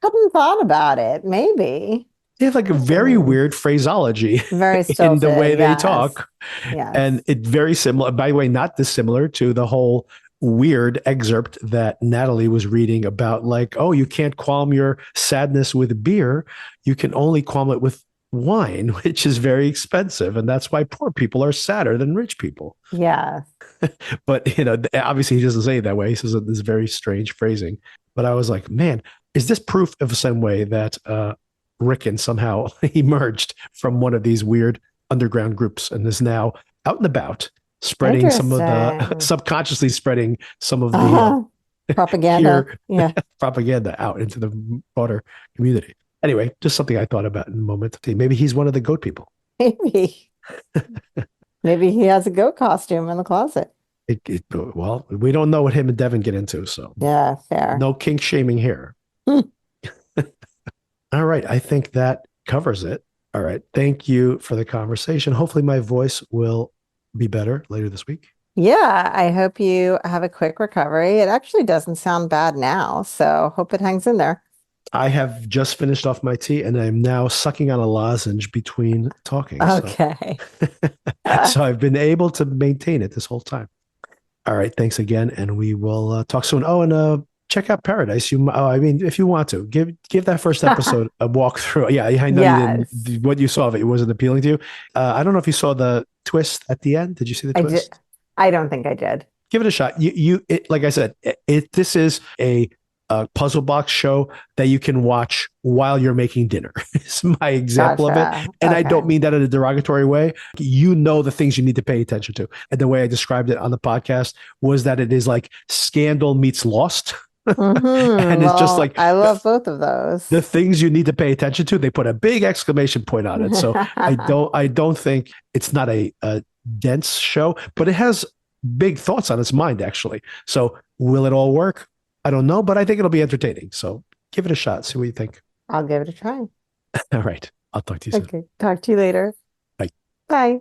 Hadn't thought about it. Maybe. They have like a very weird phraseology Very in the way stilted. they Yes. talk. Yes. And it's very similar, by the way, not dissimilar to the whole weird excerpt that Natalie was reading about, like, oh, you can't calm your sadness with beer. You can only calm it with wine, which is very expensive. And that's why poor people are sadder than rich people. Yeah. But, obviously he doesn't say it that way. He says this very strange phrasing. But I was like, man, is this proof of some way that Rickon somehow emerged from one of these weird underground groups and is now out and about spreading some of the subconsciously spreading some of the propaganda propaganda out into the broader community. Anyway, just something I thought about in the moment. Maybe he's one of the goat people. Maybe. Maybe he has a goat costume in the closet. Well, we don't know what him and Devin get into, so yeah, fair. No kink shaming here. All right, I think that covers it. All right, thank you for the conversation. Hopefully my voice will be better later this week. Yeah, I hope you have a quick recovery. It actually doesn't sound bad now, so hope it hangs in there. I have just finished off my tea and I'm now sucking on a lozenge between talking. Okay. So I've been able to maintain it this whole time. All right, thanks again, and we will talk soon. Oh, and check out Paradise. If you want to, give that first episode a walkthrough. Yeah, I know you didn't. What you saw of it wasn't appealing to you. I don't know if you saw the twist at the end. Did you see the twist? I don't think I did. Give it a shot. Like I said, this is a puzzle box show that you can watch while you're making dinner. It's my example of it. And I don't mean that in a derogatory way. You know the things you need to pay attention to. And the way I described it on the podcast was that it is like Scandal meets Lost. And it's just like, I love both of those. The things you need to pay attention to, they put a big exclamation point on it. So I don't think it's not a dense show, but it has big thoughts on its mind, actually. So will it all work? I don't know, but I think it'll be entertaining. So give it a shot. See what you think. I'll give it a try. All right. I'll talk to you soon. Okay. Talk to you later. Bye. Bye.